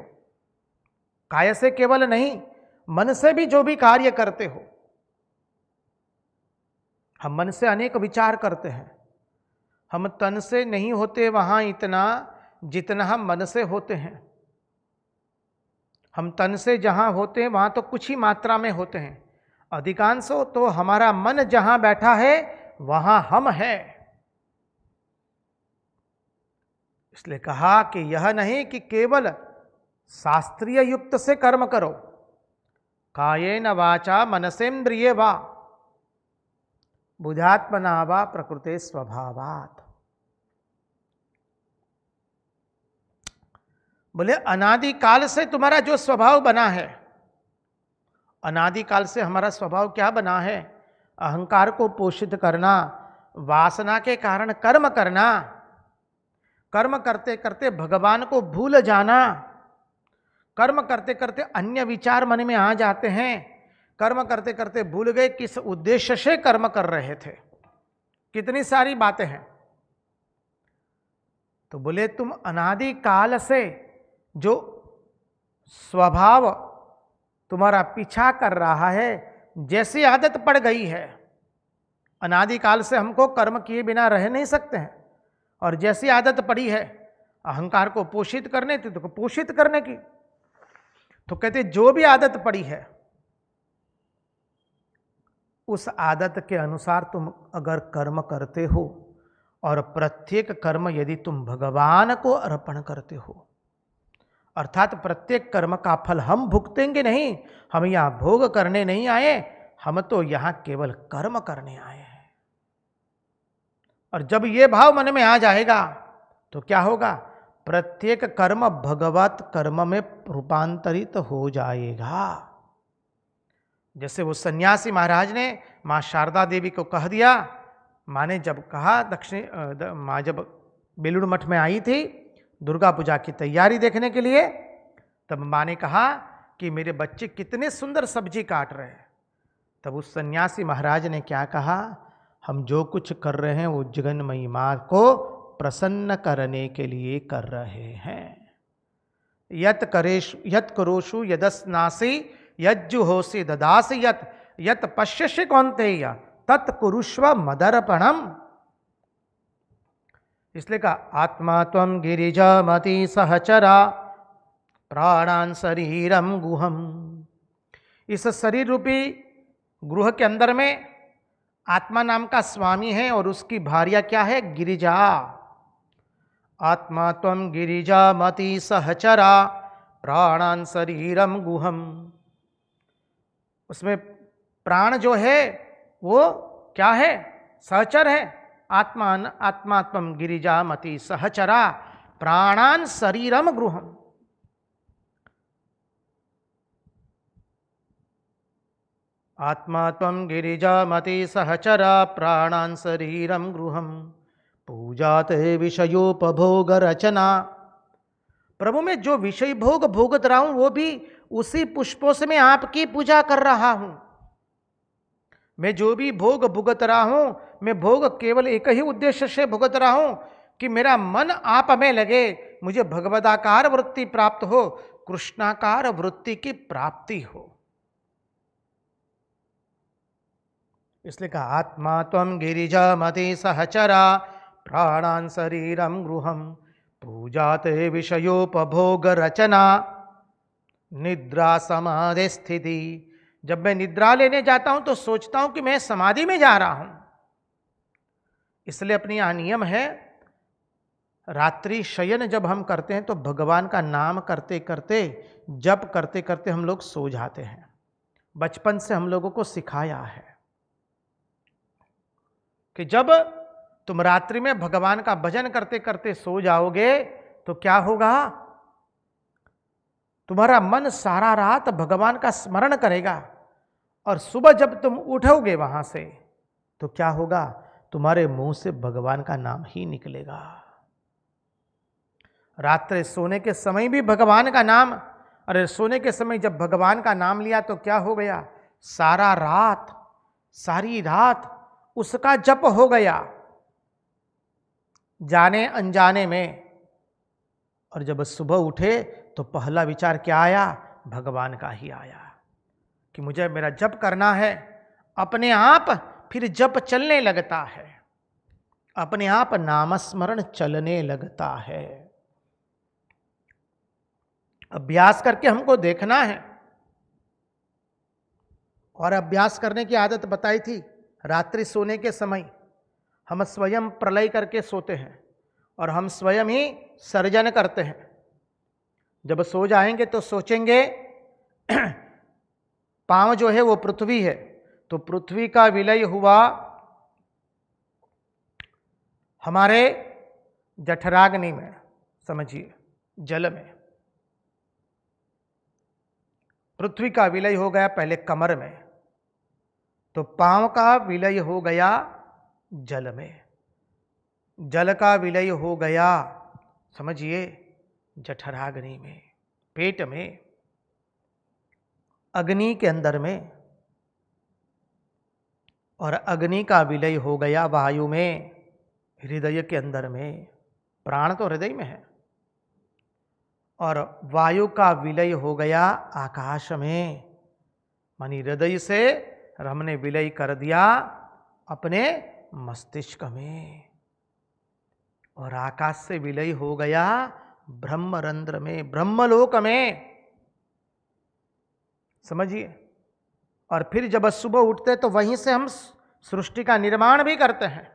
काय से केवल नहीं, मन से भी जो भी कार्य करते हो। हम मन से अनेक विचार करते हैं, हम तन से नहीं होते वहां इतना जितना हम मन से होते हैं। हम तन से जहां होते हैं वहां तो कुछ ही मात्रा में होते हैं, अधिकांश तो हमारा मन जहां बैठा है वहां हम हैं। इसलिए कहा कि यह नहीं कि केवल शास्त्रीय युक्त से कर्म करो, कायेन वाचा मनसेन्द्रियैर्वा बुधात्मना वा प्रकृते स्वभावात्। बोले अनादिकाल से तुम्हारा जो स्वभाव बना है, अनादिकाल से हमारा स्वभाव क्या बना है? अहंकार को पोषित करना, वासना के कारण कर्म करना, कर्म करते करते भगवान को भूल जाना, कर्म करते करते अन्य विचार मन में आ जाते हैं, कर्म करते करते भूल गए किस उद्देश्य से कर्म कर रहे थे। कितनी सारी बातें हैं। तो बोले तुम अनादिकाल से जो स्वभाव तुम्हारा पीछा कर रहा है, जैसी आदत पड़ गई है, अनादिकाल से हमको कर्म किए बिना रह नहीं सकते हैं, और जैसी आदत पड़ी है अहंकार को पोषित करने की, तो पोषित करने की, तो कहते जो भी आदत पड़ी है उस आदत के अनुसार तुम अगर कर्म करते हो और प्रत्येक कर्म यदि तुम भगवान को अर्पण करते हो, अर्थात प्रत्येक कर्म का फल हम भुगतेंगे नहीं, हम यहां भोग करने नहीं आए, हम तो यहां केवल कर्म करने आए हैं। और जब ये भाव मन में आ जाएगा तो क्या होगा, प्रत्येक कर्म भगवत कर्म में रूपांतरित हो जाएगा। जैसे वो सन्यासी महाराज ने मां शारदा देवी को कह दिया, मां ने जब कहा, मां जब बेलूर मठ में आई थी दुर्गा पूजा की तैयारी देखने के लिए, तब मां ने कहा कि मेरे बच्चे कितने सुंदर सब्जी काट रहे हैं। तब उस सन्यासी महाराज ने क्या कहा, हम जो कुछ कर रहे हैं वो जगन्मयी मां को प्रसन्न करने के लिए कर रहे हैं। यत करोषु यदस्नासि यज्जुहोसि ददासि यत पश्यसि कौन्तेय तत्कुरुष्व मदर्पणम। इसलिए कहा, आत्मा त्वं गिरिजामति सहचरा प्राणान शरीरम गुहम। इस शरीर रूपी गृह के अंदर में आत्मा नाम का स्वामी है और उसकी भार्या क्या है, गिरिजा। आत्मा त्वं गिरिजामति सहचरा प्राणान शरीरम गुहम। उसमें प्राण जो है वो क्या है, सहचर है। आत्मा त्वं गिरिजामति सहचरा प्राणान शरीरम गृहम। आत्मा त्वं गिरिजामति सहचरा प्राणान शरीरम गृहम पूजाते विषयोपभोग रचना। प्रभु में जो विषय भोग भोगत रहा हूं वो भी उसी पुष्पों से मैं आपकी पूजा कर रहा हूं। मैं जो भी भोग भुगत रहा हूं, मैं भोग केवल एक ही उद्देश्य से भुगत रहा हूं कि मेरा मन आप में लगे, मुझे भगवदाकार वृत्ति प्राप्त हो, कृष्णाकार वृत्ति की प्राप्ति हो। इसलिए कहा, आत्मा त्वं गिरिजामति सहचरा प्राणान शरीरम गृहम पूजाते विषयोपभोग रचना निद्रा समाधि स्थिति। जब मैं निद्रा लेने जाता हूं तो सोचता हूं कि मैं समाधि में जा रहा हूं। इसलिए अपनी यहां नियम है, रात्रि शयन जब हम करते हैं तो भगवान का नाम करते करते, जप करते करते हम लोग सो जाते हैं। बचपन से हम लोगों को सिखाया है कि जब तुम रात्रि में भगवान का भजन करते करते सो जाओगे तो क्या होगा, तुम्हारा मन सारा रात भगवान का स्मरण करेगा और सुबह जब तुम उठोगे वहां से तो क्या होगा, तुम्हारे मुंह से भगवान का नाम ही निकलेगा। रात्रि सोने के समय भी भगवान का नाम, अरे सोने के समय जब भगवान का नाम लिया तो क्या हो गया, सारा रात सारी रात उसका जप हो गया जाने अनजाने में। और जब सुबह उठे तो पहला विचार क्या आया, भगवान का ही आया कि मुझे मेरा जप करना है। अपने आप फिर जप चलने लगता है, अपने आप नामस्मरण चलने लगता है। अभ्यास करके हमको देखना है, और अभ्यास करने की आदत बताई थी। रात्रि सोने के समय हम स्वयं प्रलय करके सोते हैं और हम स्वयं ही सर्जन करते हैं। जब सो जाएंगे तो सोचेंगे पांव जो है वो पृथ्वी है, तो पृथ्वी का विलय हुआ हमारे जठराग्नि में, समझिए जल में। पृथ्वी का विलय हो गया पहले कमर में, तो पांव का विलय हो गया जल में, जल का विलय हो गया समझिए जठराग्नि में, पेट में, अग्नि के अंदर में, और अग्नि का विलय हो गया वायु में, हृदय के अंदर में। प्राण तो हृदय में है। और वायु का विलय हो गया आकाश में, मानी हृदय से हमने विलय कर दिया अपने मस्तिष्क में, और आकाश से विलय हो गया ब्रह्मरंध्र में, ब्रह्मलोक में, समझिए। और फिर जब सुबह उठते तो वहीं से हम सृष्टि का निर्माण भी करते हैं।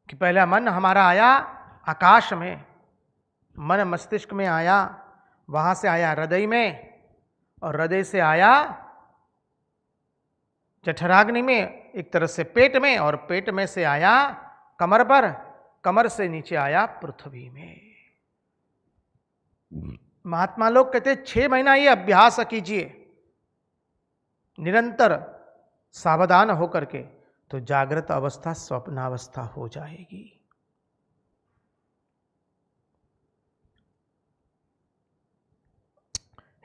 कि पहला मन हमारा आया आकाश में, मन मस्तिष्क में आया, वहां से आया हृदय में, और हृदय से आया जठराग्नि में, एक तरह से पेट में, और पेट में से आया कमर पर, कमर से नीचे आया पृथ्वी में। महात्मा लोग कहते 6 महीना ये अभ्यास कीजिए निरंतर सावधान होकर के, तो जागृत अवस्था स्वप्नावस्था हो जाएगी।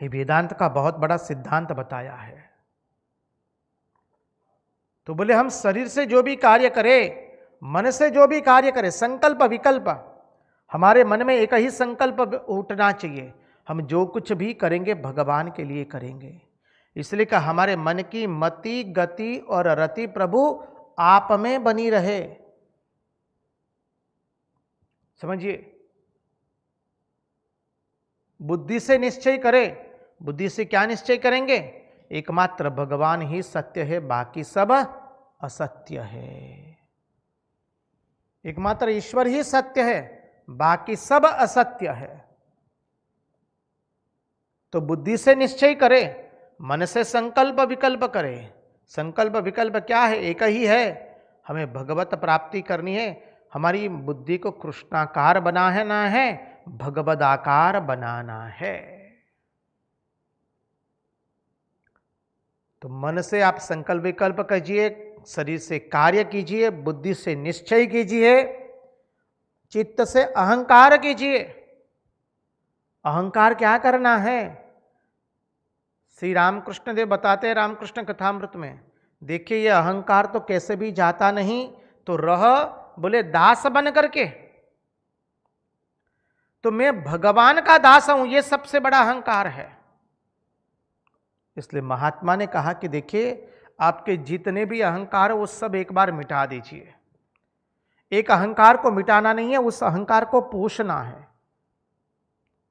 ये वेदांत का बहुत बड़ा सिद्धांत बताया है। तो बोले हम शरीर से जो भी कार्य करें, मन से जो भी कार्य करें, संकल्प विकल्प, हमारे मन में एक ही संकल्प उठना चाहिए, हम जो कुछ भी करेंगे भगवान के लिए करेंगे। इसलिए कि हमारे मन की मति गति और रति प्रभु आप में बनी रहे। समझिए, बुद्धि से निश्चय करें। बुद्धि से क्या निश्चय करेंगे? एकमात्र भगवान ही सत्य है, बाकी सब असत्य है। एकमात्र ईश्वर ही सत्य है, बाकी सब असत्य है। तो बुद्धि से निश्चय करें, मन से संकल्प विकल्प करें। संकल्प विकल्प क्या है? एक ही है, हमें भगवत प्राप्ति करनी है। हमारी बुद्धि को कृष्णाकार बनाना है, भगवदाकार बनाना है। तो मन से आप संकल्प विकल्प कीजिए, शरीर से कार्य कीजिए, बुद्धि से निश्चय कीजिए, चित्त से अहंकार कीजिए। अहंकार क्या करना है? श्री रामकृष्ण देव बताते हैं रामकृष्ण कथामृत में, देखिए ये अहंकार तो कैसे भी जाता नहीं, तो रह बोले दास बन करके, तो मैं भगवान का दास हूं, ये सबसे बड़ा अहंकार है। इसलिए महात्मा ने कहा कि देखिए आपके जितने भी अहंकार वो सब एक बार मिटा दीजिए। एक अहंकार को मिटाना नहीं है, उस अहंकार को पोषना है।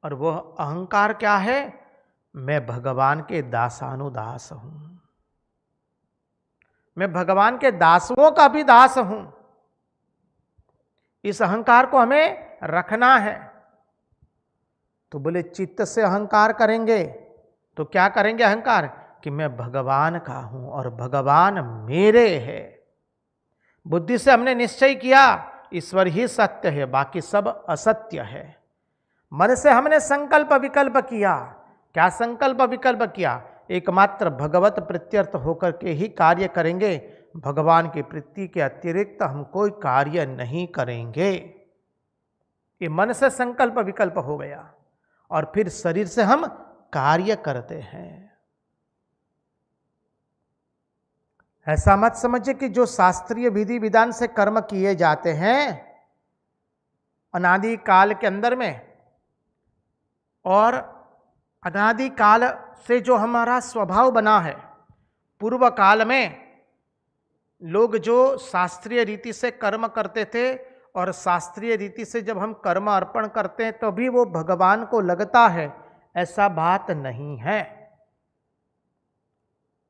और वह अहंकार क्या है? मैं भगवान के दासानुदास हूं, मैं भगवान के दासों का भी दास हूं। इस अहंकार को हमें रखना है। तो बोले चित्त से अहंकार करेंगे तो क्या करेंगे? अहंकार कि मैं भगवान का हूं और भगवान मेरे है। बुद्धि से हमने निश्चय किया ईश्वर ही सत्य है, बाकी सब असत्य है। मन से हमने संकल्प विकल्प किया। क्या संकल्प विकल्प किया? एकमात्र भगवत प्रत्यर्थ होकर के ही कार्य करेंगे, भगवान की प्रीति के अतिरिक्त हम कोई कार्य नहीं करेंगे। ये मन से संकल्प विकल्प हो गया। और फिर शरीर से हम कार्य करते हैं। ऐसा मत समझिए कि जो शास्त्रीय विधि विधान से कर्म किए जाते हैं अनादि काल के अंदर में, और अनादि काल से जो हमारा स्वभाव बना है, पूर्व काल में लोग जो शास्त्रीय रीति से कर्म करते थे, और शास्त्रीय रीति से जब हम कर्म अर्पण करते हैं तभी वो भगवान को लगता है, ऐसा बात नहीं है,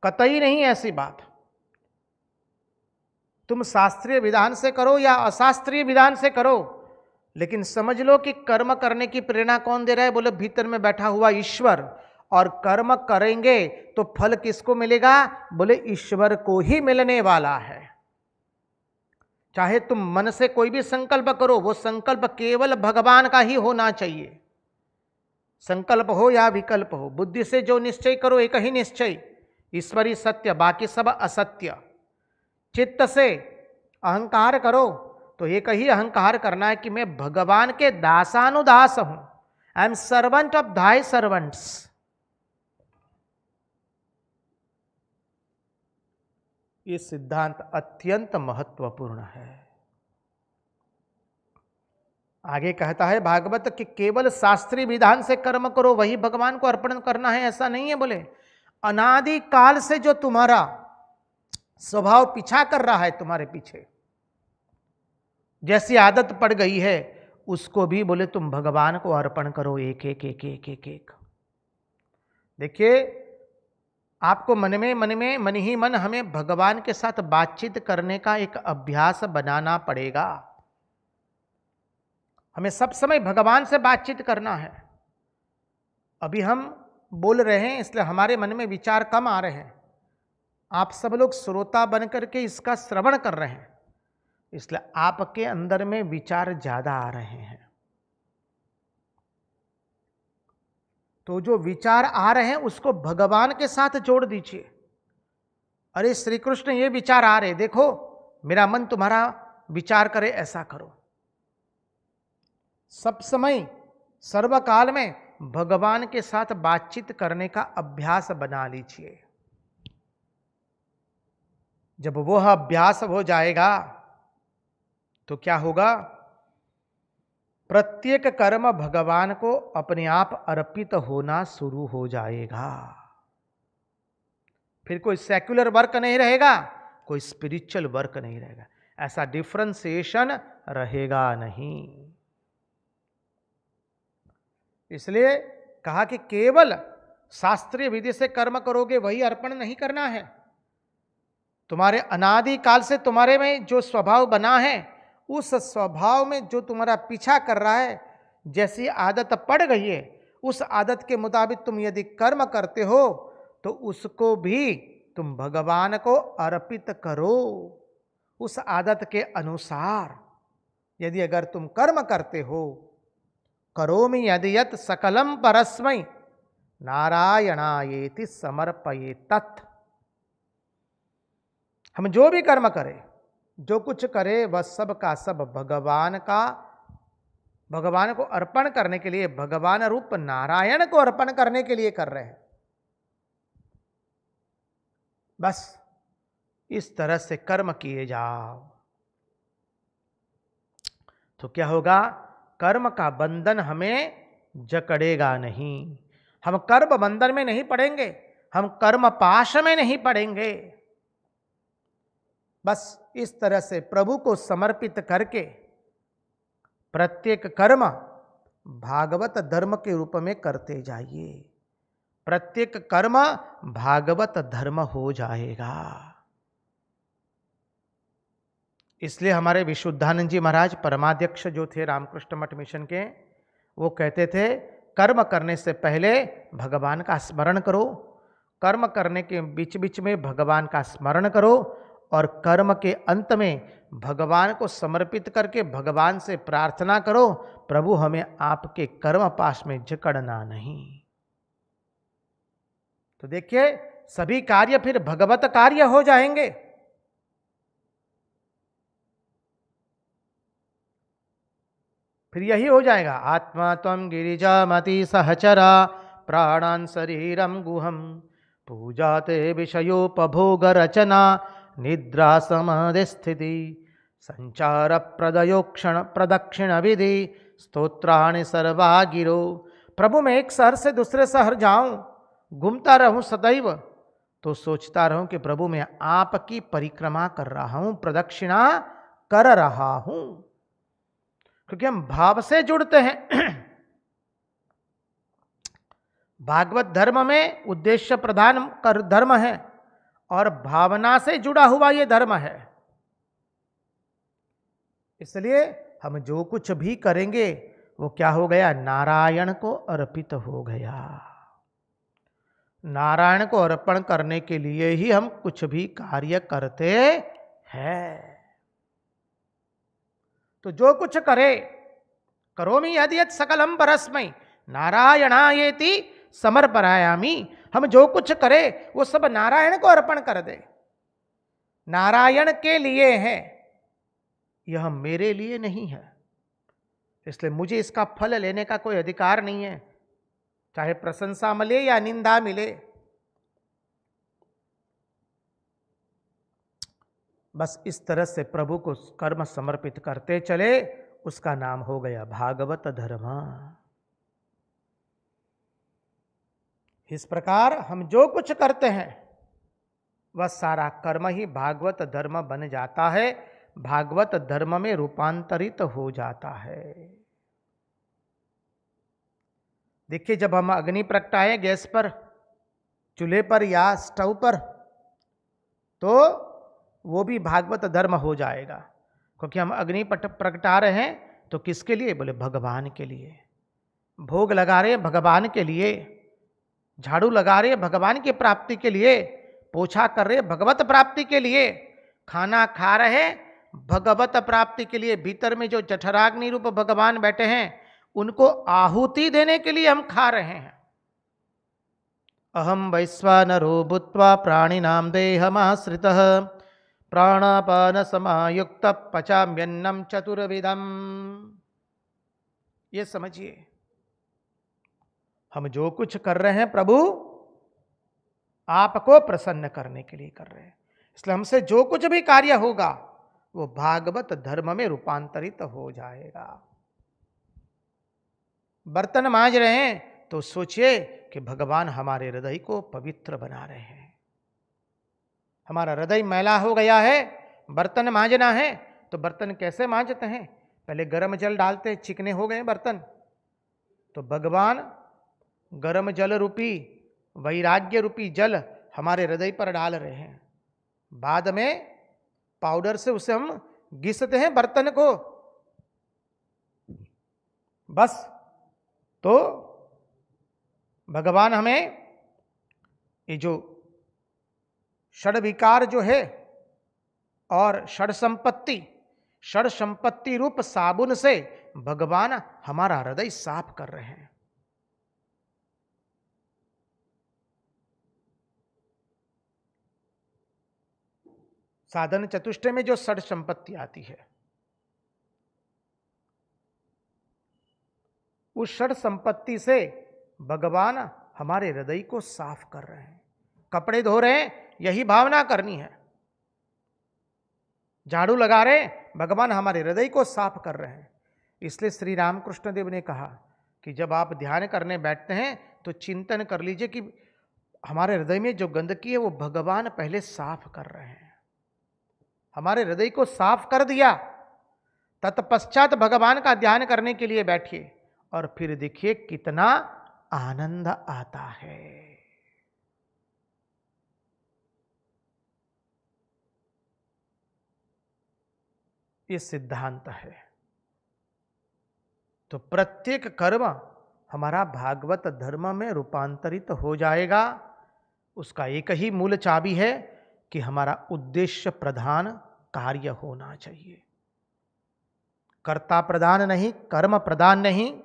कतई नहीं ऐसी बात। तुम शास्त्रीय विधान से करो या अशास्त्रीय विधान से करो, लेकिन समझ लो कि कर्म करने की प्रेरणा कौन दे रहा है? बोले भीतर में बैठा हुआ ईश्वर। और कर्म करेंगे तो फल किसको मिलेगा? बोले ईश्वर को ही मिलने वाला है। चाहे तुम मन से कोई भी संकल्प करो, वो संकल्प केवल भगवान का ही होना चाहिए। संकल्प हो या विकल्प हो, बुद्धि से जो निश्चय करो एक ही निश्चय, ईश्वरी सत्य, बाकी सब असत्य। चित्त से अहंकार करो तो एक ही अहंकार करना है कि मैं भगवान के दासानुदास हूं। I am servant of thigh servants. ये सिद्धांत अत्यंत महत्वपूर्ण है। आगे कहता है भागवत कि केवल शास्त्रीय विधान से कर्म करो वही भगवान को अर्पण करना है, ऐसा नहीं है। बोले अनादि काल से जो तुम्हारा स्वभाव पीछा कर रहा है, तुम्हारे पीछे जैसी आदत पड़ गई है, उसको भी बोले तुम भगवान को अर्पण करो, एक एक एक एक एक एक। देखिए आपको मन ही मन हमें भगवान के साथ बातचीत करने का एक अभ्यास बनाना पड़ेगा। हमें सब समय भगवान से बातचीत करना है। अभी हम बोल रहे हैं इसलिए हमारे मन में विचार कम आ रहे हैं। आप सब लोग श्रोता बनकर के इसका श्रवण कर रहे हैं, इसलिए आपके अंदर में विचार ज्यादा आ रहे हैं। तो जो विचार आ रहे हैं उसको भगवान के साथ जोड़ दीजिए। अरे श्री कृष्ण ये विचार आ रहे, देखो मेरा मन तुम्हारा विचार करे, ऐसा करो। सब समय सर्वकाल में भगवान के साथ बातचीत करने का अभ्यास बना लीजिए। जब वह अभ्यास हो जाएगा तो क्या होगा? प्रत्येक कर्म भगवान को अपने आप अर्पित होना शुरू हो जाएगा। फिर कोई सेक्युलर वर्क नहीं रहेगा, कोई स्पिरिचुअल वर्क नहीं रहेगा, ऐसा डिफरेंशिएशन रहेगा नहीं। इसलिए कहा कि केवल शास्त्रीय विधि से कर्म करोगे वही अर्पण नहीं करना है। तुम्हारे अनादि काल से तुम्हारे में जो स्वभाव बना है, उस स्वभाव में जो तुम्हारा पीछा कर रहा है, जैसी आदत पड़ गई है, उस आदत के मुताबिक तुम यदि कर्म करते हो तो उसको भी तुम भगवान को अर्पित करो। उस आदत के अनुसार यदि अगर तुम कर्म करते हो, करोमि यदि यत् सकलम परस्मै नारायणायेति समर्पयेतत्। हम जो भी कर्म करें, जो कुछ करे, वह सब का सब भगवान को अर्पण करने के लिए, भगवान रूप नारायण को अर्पण करने के लिए कर रहे हैं। बस इस तरह से कर्म किए जाओ तो क्या होगा? कर्म का बंधन हमें जकड़ेगा नहीं। हम कर्म बंधन में नहीं पड़ेंगे, हम कर्म पाश में नहीं पड़ेंगे। बस इस तरह से प्रभु को समर्पित करके प्रत्येक कर्म भागवत धर्म के रूप में करते जाइए। प्रत्येक कर्म भागवत धर्म हो जाएगा। इसलिए हमारे विशुद्धानंद जी महाराज परमाध्यक्ष जो थे रामकृष्ण मठ मिशन के, वो कहते थे कर्म करने से पहले भगवान का स्मरण करो, कर्म करने के बीच बीच में भगवान का स्मरण करो, और कर्म के अंत में भगवान को समर्पित करके भगवान से प्रार्थना करो, प्रभु हमें आपके कर्म पाश में जकड़ना नहीं। तो देखिए सभी कार्य फिर भगवत कार्य हो जाएंगे। फिर यही हो जाएगा, आत्मा त्वं गिरिजामति सहचरा प्राणान् शरीरं गुहम पूजाते विषयोपभोग रचना निद्रा समाधि स्थिति संचार प्रदयोक्षण प्रदक्षिण विधि स्तोत्राणि सर्वा गिरो। प्रभु मैं एक शहर से दूसरे शहर जाऊं, घूमता रहूं सदैव, तो सोचता रहूं कि प्रभु मैं आपकी परिक्रमा कर रहा हूं, प्रदक्षिणा कर रहा हूं, क्योंकि हम भाव से जुड़ते हैं। भागवत धर्म में उद्देश्य प्रधान कर धर्म है और भावना से जुड़ा हुआ ये धर्म है। इसलिए हम जो कुछ भी करेंगे वो क्या हो गया? नारायण को अर्पित हो गया। नारायण को अर्पण करने के लिए ही हम कुछ भी कार्य करते हैं। तो जो कुछ करे, करोमि यदि यत् सकलम परस्मै नारायणायेति समर्पयामि। हम जो कुछ करे वो सब नारायण को अर्पण कर दे। नारायण के लिए है, यह मेरे लिए नहीं है। इसलिए मुझे इसका फल लेने का कोई अधिकार नहीं है, चाहे प्रशंसा मिले या निंदा मिले। बस इस तरह से प्रभु को कर्म समर्पित करते चले, उसका नाम हो गया भागवत धर्म। इस प्रकार हम जो कुछ करते हैं वह सारा कर्म ही भागवत धर्म बन जाता है, भागवत धर्म में रूपांतरित हो जाता है। देखिए जब हम अग्नि प्रगटाएं गैस पर, चूल्हे पर या स्टोव पर, तो वो भी भागवत धर्म हो जाएगा, क्योंकि हम अग्नि प्रगटा रहे हैं तो किसके लिए? बोले भगवान के लिए। भोग लगा रहे भगवान के लिए, झाड़ू लगा रहे भगवान की प्राप्ति के लिए, पोछा कर रहे भगवत प्राप्ति के लिए, खाना खा रहे भगवत प्राप्ति के लिए। भीतर में जो जठराग्नि रूप भगवान बैठे हैं उनको आहुति देने के लिए हम खा रहे हैं। अहम वैश्वानरो भूत्वा प्राणिनाम देहमाश्रितः प्राणापान समायुक्त पचाम्यन्नम चतुर्विधम। ये समझिए, हम जो कुछ कर रहे हैं प्रभु आपको प्रसन्न करने के लिए कर रहे हैं। इसलिए हमसे जो कुछ भी कार्य होगा वो भागवत धर्म में रूपांतरित हो जाएगा। बर्तन मांज रहे हैं तो सोचिए कि भगवान हमारे हृदय को पवित्र बना रहे हैं। हमारा हृदय मैला हो गया है, बर्तन मांजना है तो बर्तन कैसे मांजते हैं? पहले गर्म जल डालते, चिकने हो गए बर्तन, तो भगवान गर्म जल रूपी वैराग्य रूपी जल हमारे हृदय पर डाल रहे हैं। बाद में पाउडर से उसे हम घिसते हैं बर्तन को, बस। तो भगवान हमें ये जो षड विकार जो है और षड संपत्ति रूप साबुन से भगवान हमारा हृदय साफ कर रहे हैं। साधन चतुष्टय में जो षड संपत्ति आती है उस षड संपत्ति से भगवान हमारे हृदय को साफ कर रहे हैं। कपड़े धो रहे हैं, यही भावना करनी है। झाड़ू लगा रहे हैं, भगवान हमारे हृदय को साफ कर रहे हैं। इसलिए श्री रामकृष्ण देव ने कहा कि जब आप ध्यान करने बैठते हैं तो चिंतन कर लीजिए कि हमारे हृदय में जो गंदगी है वो भगवान पहले साफ कर रहे हैं। हमारे हृदय को साफ कर दिया, तत्पश्चात भगवान का ध्यान करने के लिए बैठिए और फिर देखिए कितना आनंद आता है। ये सिद्धांत है। तो प्रत्येक कर्म हमारा भागवत धर्म में रूपांतरित हो जाएगा। उसका एक ही मूल चाबी है कि हमारा उद्देश्य प्रधान कार्य होना चाहिए। कर्ता प्रधान नहीं, कर्म प्रधान नहीं।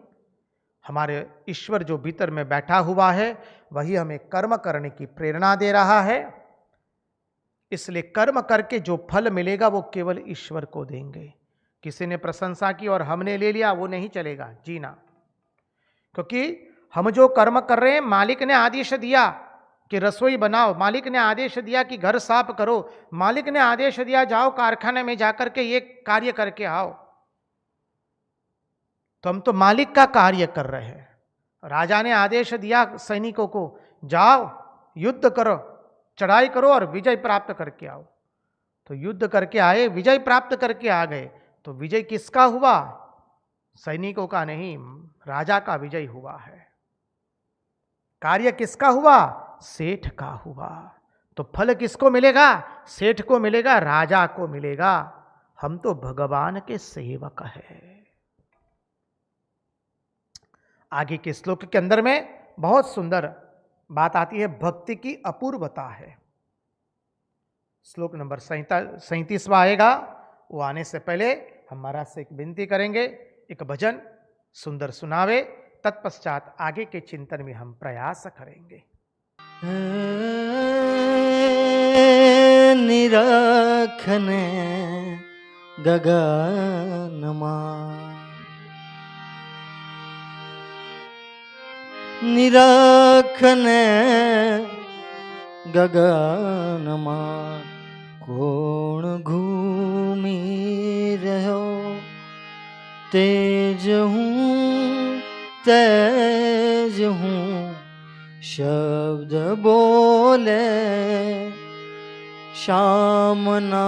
हमारे ईश्वर जो भीतर में बैठा हुआ है वही हमें कर्म करने की प्रेरणा दे रहा है। इसलिए कर्म करके जो फल मिलेगा वो केवल ईश्वर को देंगे। किसी ने प्रशंसा की और हमने ले लिया वो नहीं चलेगा जीना, क्योंकि हम जो कर्म कर रहे हैं मालिक ने आदेश दिया कि रसोई बनाओ, मालिक ने आदेश दिया कि घर साफ करो, मालिक ने आदेश दिया जाओ कारखाने में जाकर के ये कार्य करके आओ। तो हम तो मालिक का कार्य कर रहे हैं। राजा ने आदेश दिया सैनिकों को जाओ युद्ध करो, चढ़ाई करो और विजय प्राप्त करके आओ। तो युद्ध करके आए, विजय प्राप्त करके आ गए। तो विजय किसका हुआ? सैनिकों का नहीं, राजा का विजय हुआ है। कार्य किसका हुआ? सेठ का हुआ। तो फल किसको मिलेगा? सेठ को मिलेगा, राजा को मिलेगा। हम तो भगवान के सेवक हैं। आगे के श्लोक के अंदर में बहुत सुंदर बात आती है, भक्ति की अपूर्वता है। श्लोक नंबर 37वां आएगा। वो आने से पहले हम महाराज से एक विनती करेंगे, एक भजन सुंदर सुनावे, तत्पश्चात आगे के चिंतन में हम प्रयास करेंगे। निरखने गगनमा, निरखने गगनमा, कोण घूमी रहो, तेज हूँ शब्द बोले, श्यामना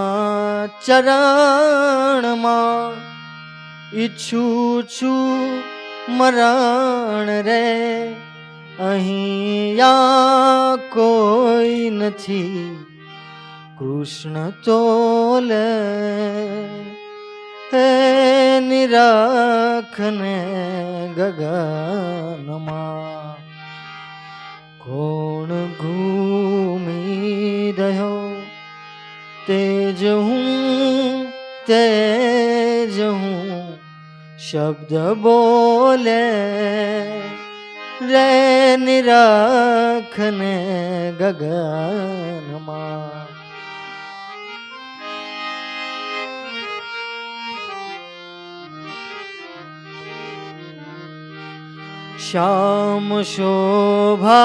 चरण मां इच्छू छू मरण रे, અહીંયા કોઈ નથી કૃષ્ણ તોલે, હે નિરાખને ગગનમાં કોણ ઘૂમી રહ્યો તેજ હું શબ્દ બોલે રે નિરાખને ગગનમાં શ્યામ શોભા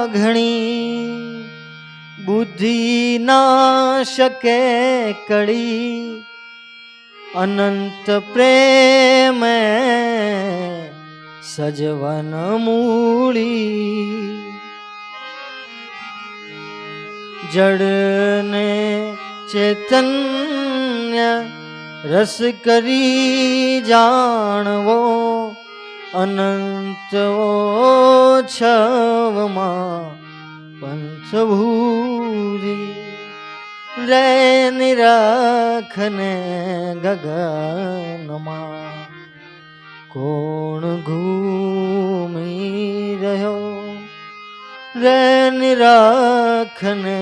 ઘણી બુદ્ધિ ના શકે કડી અનંત પ્રેમ સજવન મૂળી જડને ચૈતન્ય રસ કરી જાણવો અનંત ઓછવમાં પંચભૂરી રે નિરાખને ગગનમાં કોણ ઘૂમી રહ્યો રે નિરાખને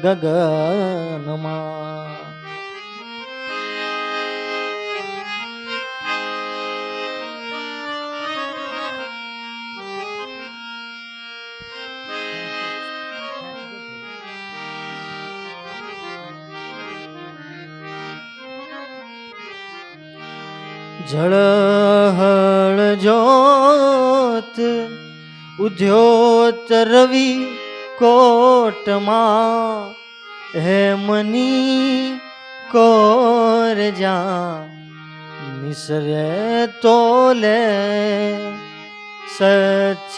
ગગનમાં જળહળ જોત ઉદ્યોત રવિ કોટમાં હેમની કોર જા નિસરે તોલે સચ્ચિદાનંદ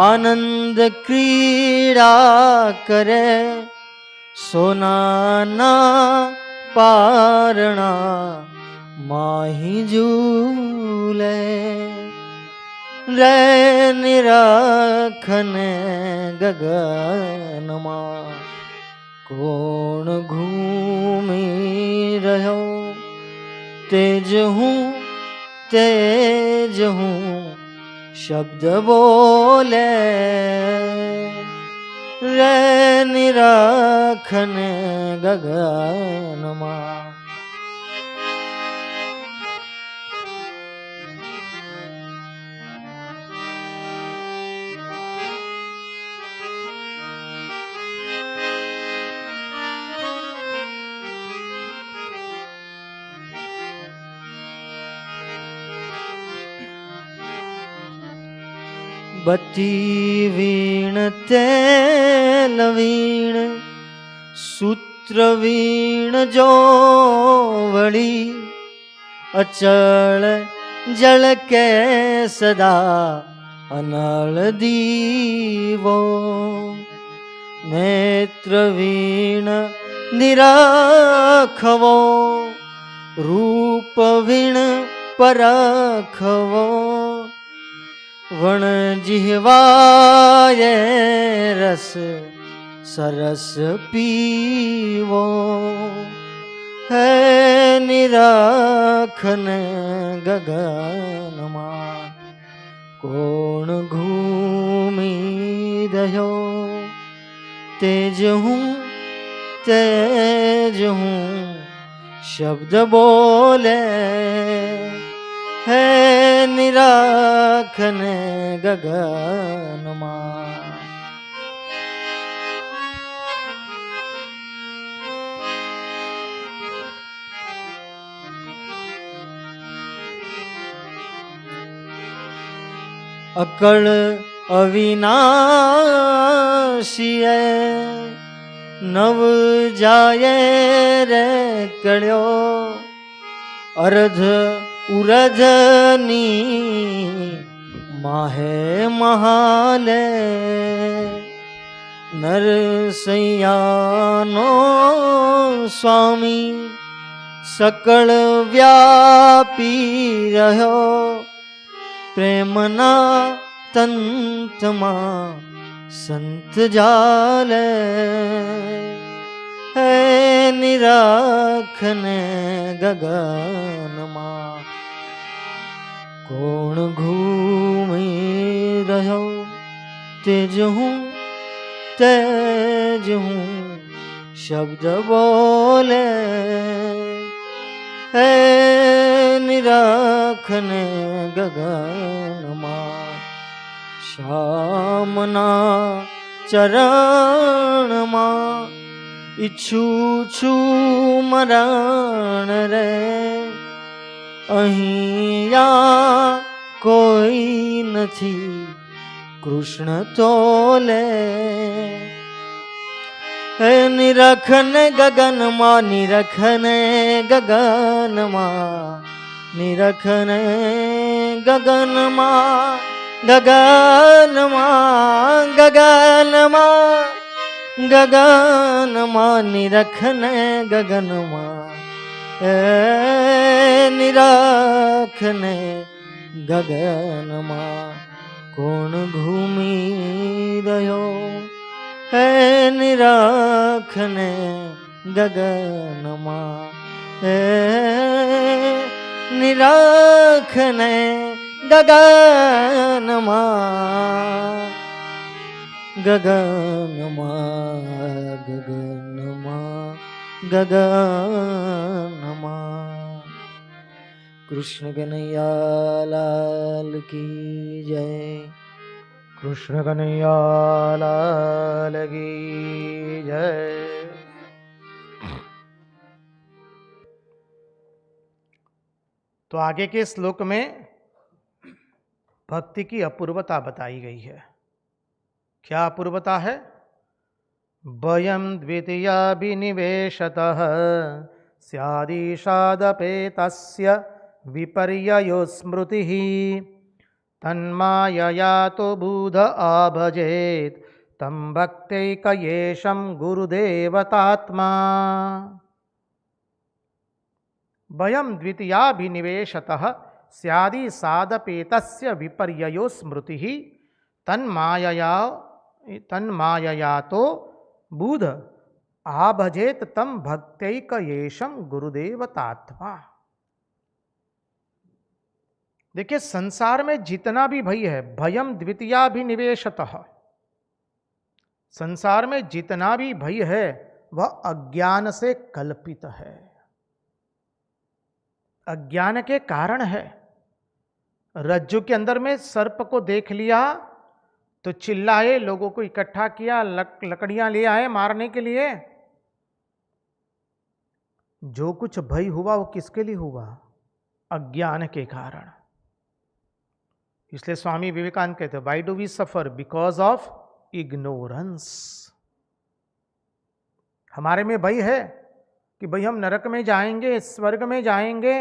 આનંદ ક્રીડા કરે સોનાના પારણા માહી ઝૂલે રે નિરાખને ગગનમાં કોણ ઘૂમી રહ્યો તેજ હું શબ્દ બોલે રે નિરાખને ગગનમાં બત્તી વીણ તેલ વીણ સૂત્ર વીણ જો વળી અચળ જળ કે સદા અનળ દીવો નેત્ર વીણ નિરાખવો રૂપ વીણ પરખવો વણ જીહવાય રસ સરસ પીવો હે નિરાખને ગગનમાં કોણ ઘૂમી રહ્યો તેજ હું શબ્દ બોલે હે નિરાખને ગગનમાં અકળ અવિનાશીએ નવ જાય રે કળ્યો અર્ધ ઉરજની માહે મહાલે નરસૈયાનો સ્વામી સકળ વ્યાપી રહ્યો પ્રેમના તંતમાં સંત જાલે હે નિરાખને ગગનમાં કોણ ઘૂમી રહ્યો તેજ હું શબ્દ બોલે હે નિરાખને ગગનમાં શ્યામના ચરણમાં ઈચ્છું છું મરણ રે અહીંયા કોઈ નથી કૃષ્ણ તોલે હે નિરખને ગગનમાં નિરખને ગગનમાં નિરખને ગગનમાં ગગનમાં ગગનમાં ગગનમાં નિરખને ગગનમાં એ નિરખને ગગનમાં કોણ ઘૂમી રહ્યો હે નિરખને ગગનમાં હે નિરખને ગગનમાં ગગનમાં ગગનમાં ગગનમાં કૃષ્ણ કનૈયા લાલ કી જય कृष्ण कन्हैया लाल की जय। तो आगे के श्लोक में भक्ति की अपूर्वता बताई गई है। क्या अपूर्वता है? वयं द्वितीयाभिनिवेशतः स्यादिशादपेतस्य विपर्ययो स्मृतिः तन्मायया तो बुध आभजेत तं भक्तैकयेशं गुरुदेवतात्मा। वयं द्वितीयाभिनिवेशतः स्यादि सादपेतस्य विपर्ययो स्मृतिः तन्मायया तो बुध आभजेत तं भक्तैकयेशं गुरुदेवतात्मा। देखिए, संसार में जितना भी भय है, भयम द्वितीयाभिनिवेशतः, संसार में जितना भी भय है वह अज्ञान से कल्पित है, अज्ञान के कारण है। रज्जु के अंदर में सर्प को देख लिया तो चिल्लाए, लोगों को इकट्ठा किया, लकड़ियां ले आए मारने के लिए। जो कुछ भय हुआ वो किसके लिए हुआ? अज्ञान के कारण। इसलिए स्वामी विवेकानंद कहते हैं, why do we suffer? Because of ignorance. हमारे में भय है कि भाई हम नरक में जाएंगे, स्वर्ग में जाएंगे,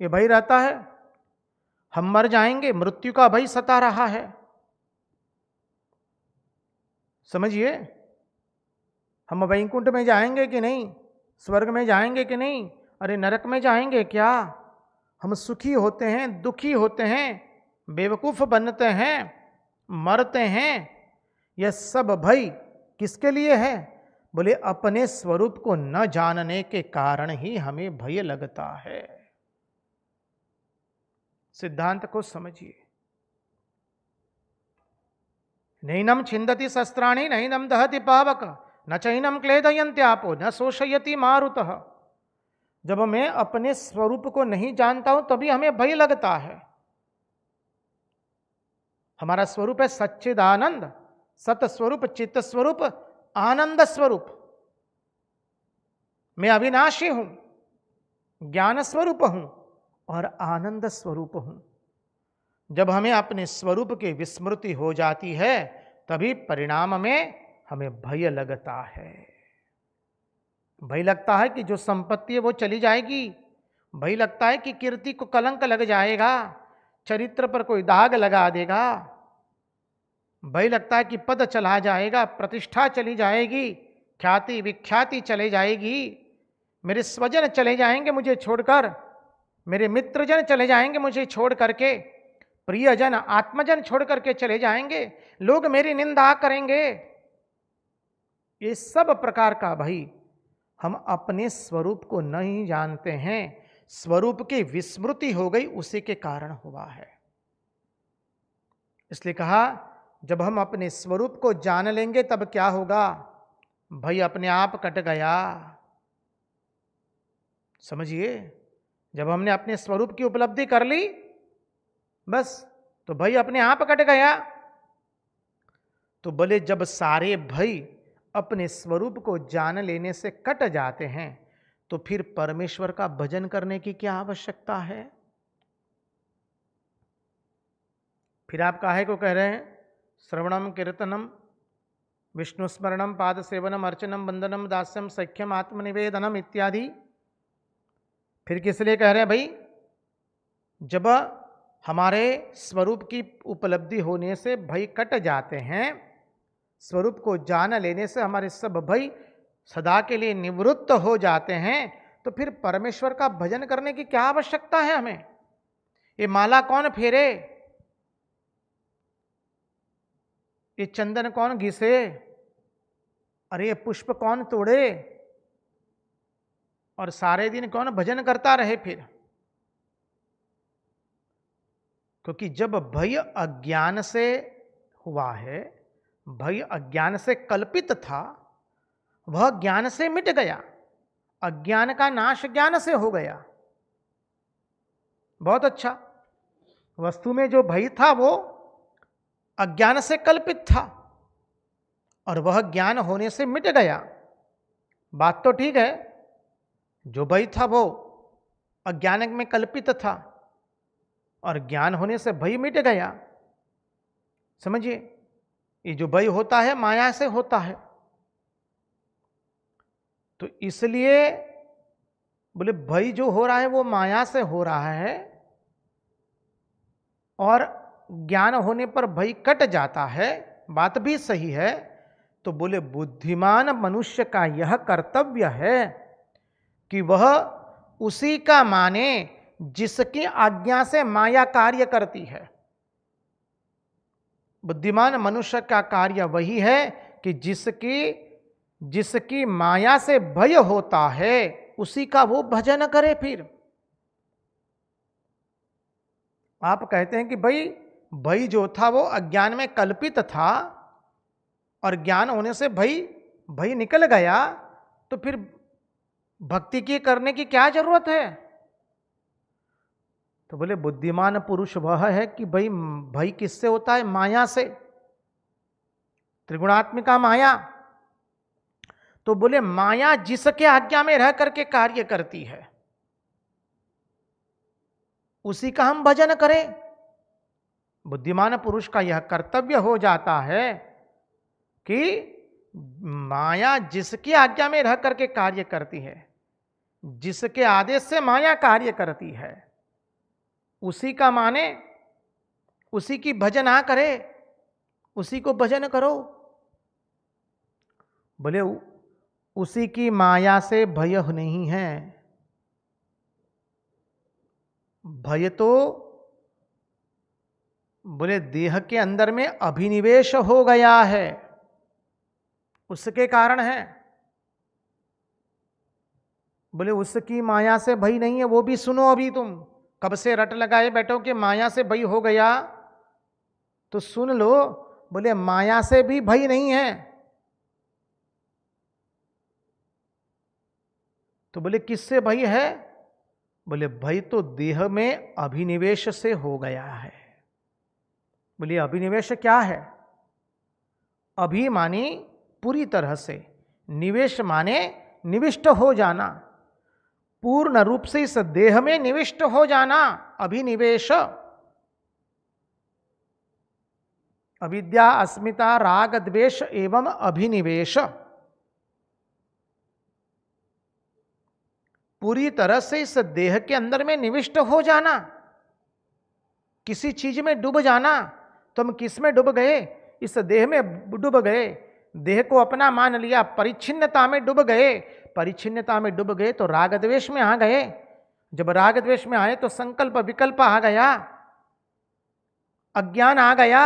ये भय रहता है। हम मर जाएंगे, मृत्यु का भय सता रहा है। समझिए, हम वैकुंठ में जाएंगे कि नहीं, स्वर्ग में जाएंगे कि नहीं, अरे नरक में जाएंगे क्या? हम सुखी होते हैं, दुखी होते हैं, बेवकूफ बनते हैं, मरते हैं। यह सब भय किसके लिए है? बोले अपने स्वरूप को न जानने के कारण ही हमें भय लगता है। सिद्धांत को समझिए। नैनम छिंदति शस्त्राणि नैनम दहति पावक न चैनम क्लेदयन्त्यापो न शोषयति मारुतः। जब मैं अपने स्वरूप को नहीं जानता हूं तभी हमें भय लगता है। हमारा स्वरूप है सच्चिदानंद, सत स्वरूप, चित्त स्वरूप, आनंद स्वरूप। मैं अविनाशी हूं, ज्ञान स्वरूप हूं और आनंद स्वरूप हूं। जब हमें अपने स्वरूप की विस्मृति हो जाती है तभी परिणाम में हमें भय लगता है। भय लगता है कि जो संपत्ति है वो चली जाएगी, भय लगता है कि कीर्ति को कलंक लग जाएगा, चरित्र पर कोई दाग लगा देगा, भय लगता है कि पद चला जाएगा, प्रतिष्ठा चली जाएगी, ख्याति विख्याति चले जाएगी, मेरे स्वजन चले जाएंगे मुझे छोड़कर, मेरे मित्रजन चले जाएंगे मुझे छोड़ करके, प्रियजन आत्मजन छोड़ करके चले जाएंगे, लोग मेरी निंदा करेंगे। ये सब प्रकार का भय हम अपने स्वरूप को नहीं जानते हैं, स्वरूप की विस्मृति हो गई, उसी के कारण हुआ है। इसलिए कहा जब हम अपने स्वरूप को जान लेंगे तब क्या होगा, भय अपने आप कट गया। समझिए, जब हमने अपने स्वरूप की उपलब्धि कर ली बस, तो भय अपने आप कट गया। तो बोले जब सारे भय अपने स्वरूप को जान लेने से कट जाते हैं तो फिर परमेश्वर का भजन करने की क्या आवश्यकता है। फिर आप काहे को कह रहे हैं श्रवणम कीर्तनम विष्णु स्मरणम पाद सेवनम अर्चनम वंदनम दास्यम सख्यम आत्मनिवेदनम इत्यादि। फिर किस लिए कह रहे हैं भाई, जब हमारे स्वरूप की उपलब्धि होने से भय कट जाते हैं, स्वरूप को जान लेने से हमारे सब भय सदा के लिए निवृत्त हो जाते हैं, तो फिर परमेश्वर का भजन करने की क्या आवश्यकता है हमें। ये माला कौन फेरे, ये चंदन कौन घिसे, अरे ये पुष्प कौन तोड़े, और सारे दिन कौन भजन करता रहे फिर। क्योंकि जब भय अज्ञान से हुआ है, भय अज्ञान से कल्पित था, वह ज्ञान से मिट गया, अज्ञान का नाश ज्ञान से हो गया। बहुत अच्छा, वस्तु में जो भय था वो अज्ञान से कल्पित था और वह ज्ञान होने से मिट गया। बात तो ठीक है, जो भय था वो अज्ञान में कल्पित था और ज्ञान होने से भय मिट गया। समझिए, ये जो भय होता है माया से होता है। तो इसलिए बोले भय जो हो रहा है वो माया से हो रहा है और ज्ञान होने पर भय कट जाता है, बात भी सही है। तो बोले बुद्धिमान मनुष्य का यह कर्तव्य है कि वह उसी का माने जिसकी आज्ञा से माया कार्य करती है। बुद्धिमान मनुष्य का कार्य वही है कि जिसकी माया से भय होता है उसी का वो भजन करे। फिर आप कहते हैं कि भाई भय जो था वो अज्ञान में कल्पित था और ज्ञान होने से भय निकल गया, तो फिर भक्ति की करने की क्या जरूरत है। तो बोले बुद्धिमान पुरुष वह है कि भाई भय किससे होता है, माया से, त्रिगुणात्मिका माया। तो बोले माया जिसके आज्ञा में रह करके कार्य करती है उसी का हम भजन करें। बुद्धिमान पुरुष का यह कर्तव्य हो जाता है कि माया जिसकी आज्ञा में रह करके कार्य करती है, जिसके आदेश से माया कार्य करती है, उसी का माने, उसी की भजना करे, उसी को भजन करो। बोले उसी की माया से भय नहीं है, भय तो बोले देह के अंदर में अभिनिवेश हो गया है, उसके कारण है। बोले उसकी माया से भय नहीं है, वो भी सुनो। अभी तुम कब से रट लगाए बैठो कि माया से भय हो गया, तो सुन लो। बोले माया से भी भय नहीं है। तो बोले किससे भय है, बोले भय तो देह में अभिनिवेश से हो गया है। बोले अभिनिवेश क्या है, अभि मानी पूरी तरह से, निवेश माने निविष्ट हो जाना, पूर्ण रूप से इस देह में निविष्ट हो जाना, अभिनिवेश। अविद्या अस्मिता राग द्वेष एवं अभिनिवेश, पूरी तरह से इस देह के अंदर में निविष्ट हो जाना, किसी चीज में डूब जाना। तुम किस में डूब गए, इस देह में डूब गए, देह को अपना मान लिया, परिच्छिन्नता में डूब गए। परिच्छिन्नता में डूब गए तो राग द्वेष में आ गए, जब राग द्वेष में आए तो संकल्प विकल्प आ गया, अज्ञान आ गया।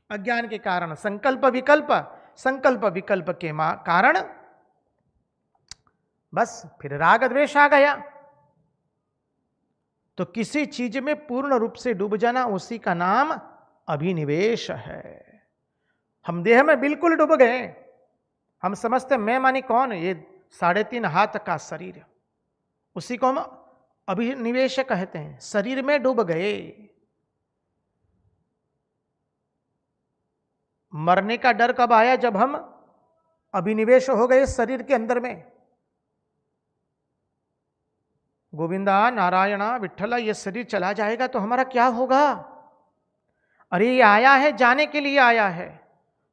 अज्ञान के कारण संकल्प विकल्प, संकल्प विकल्प के कारण बस फिर राग द्वेष आ गया। तो किसी चीज में पूर्ण रूप से डूब जाना, उसी का नाम अभिनिवेश है। हम देह में बिल्कुल डूब गए, हम समझते मैं मानी कौन, ये 3.5 हाथ का शरीर, उसी को हम अभिनिवेश कहते हैं। शरीर में डूब गए। मरने का डर कब आया? जब हम अभिनिवेश हो गए शरीर के अंदर में। गोविंदा, नारायणा, विठ्ठला, ये शरीर चला जाएगा तो हमारा क्या होगा? अरे ये आया है जाने के लिए आया है,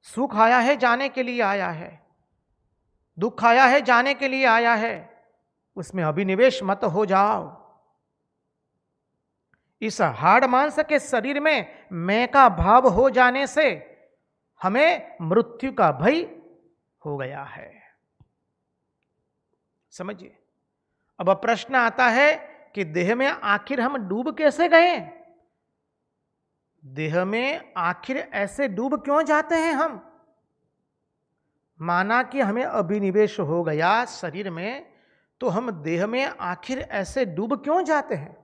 सुख आया है जाने के लिए आया है, दुख आया है जाने के लिए आया है, उसमें अभिनिवेश मत हो जाओ। इस हाड़ मांस के शरीर में मैं का भाव हो जाने से हमें मृत्यु का भय हो गया है। समझिए। अब प्रश्न आता है कि देह में आखिर हम डूब कैसे गए? देह में आखिर ऐसे डूब क्यों जाते हैं हम? माना कि हमें अभिनिवेश हो गया शरीर में, तो हम देह में आखिर ऐसे डूब क्यों जाते हैं?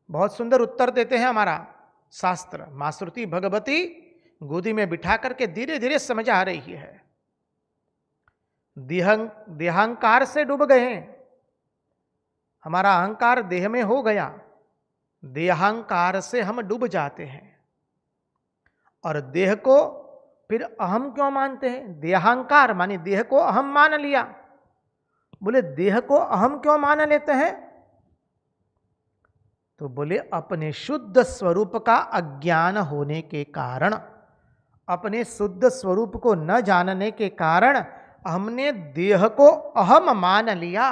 बहुत सुंदर उत्तर देते हैं हमारा शास्त्र। मां श्रुति भगवती गोदी में बिठा करके धीरे धीरे समझा रही है। देहांकार से डूब गए हैं, हमारा अहंकार देह में हो गया, देहांकार से हम डूब जाते हैं। और देह को फिर अहम क्यों मानते हैं? देहांकार माने देह को अहम मान लिया। बोले देह को अहम क्यों मान लेते हैं? तो बोले अपने शुद्ध स्वरूप का अज्ञान होने के कारण, अपने शुद्ध स्वरूप को न जानने के कारण हमने देह को अहम मान लिया।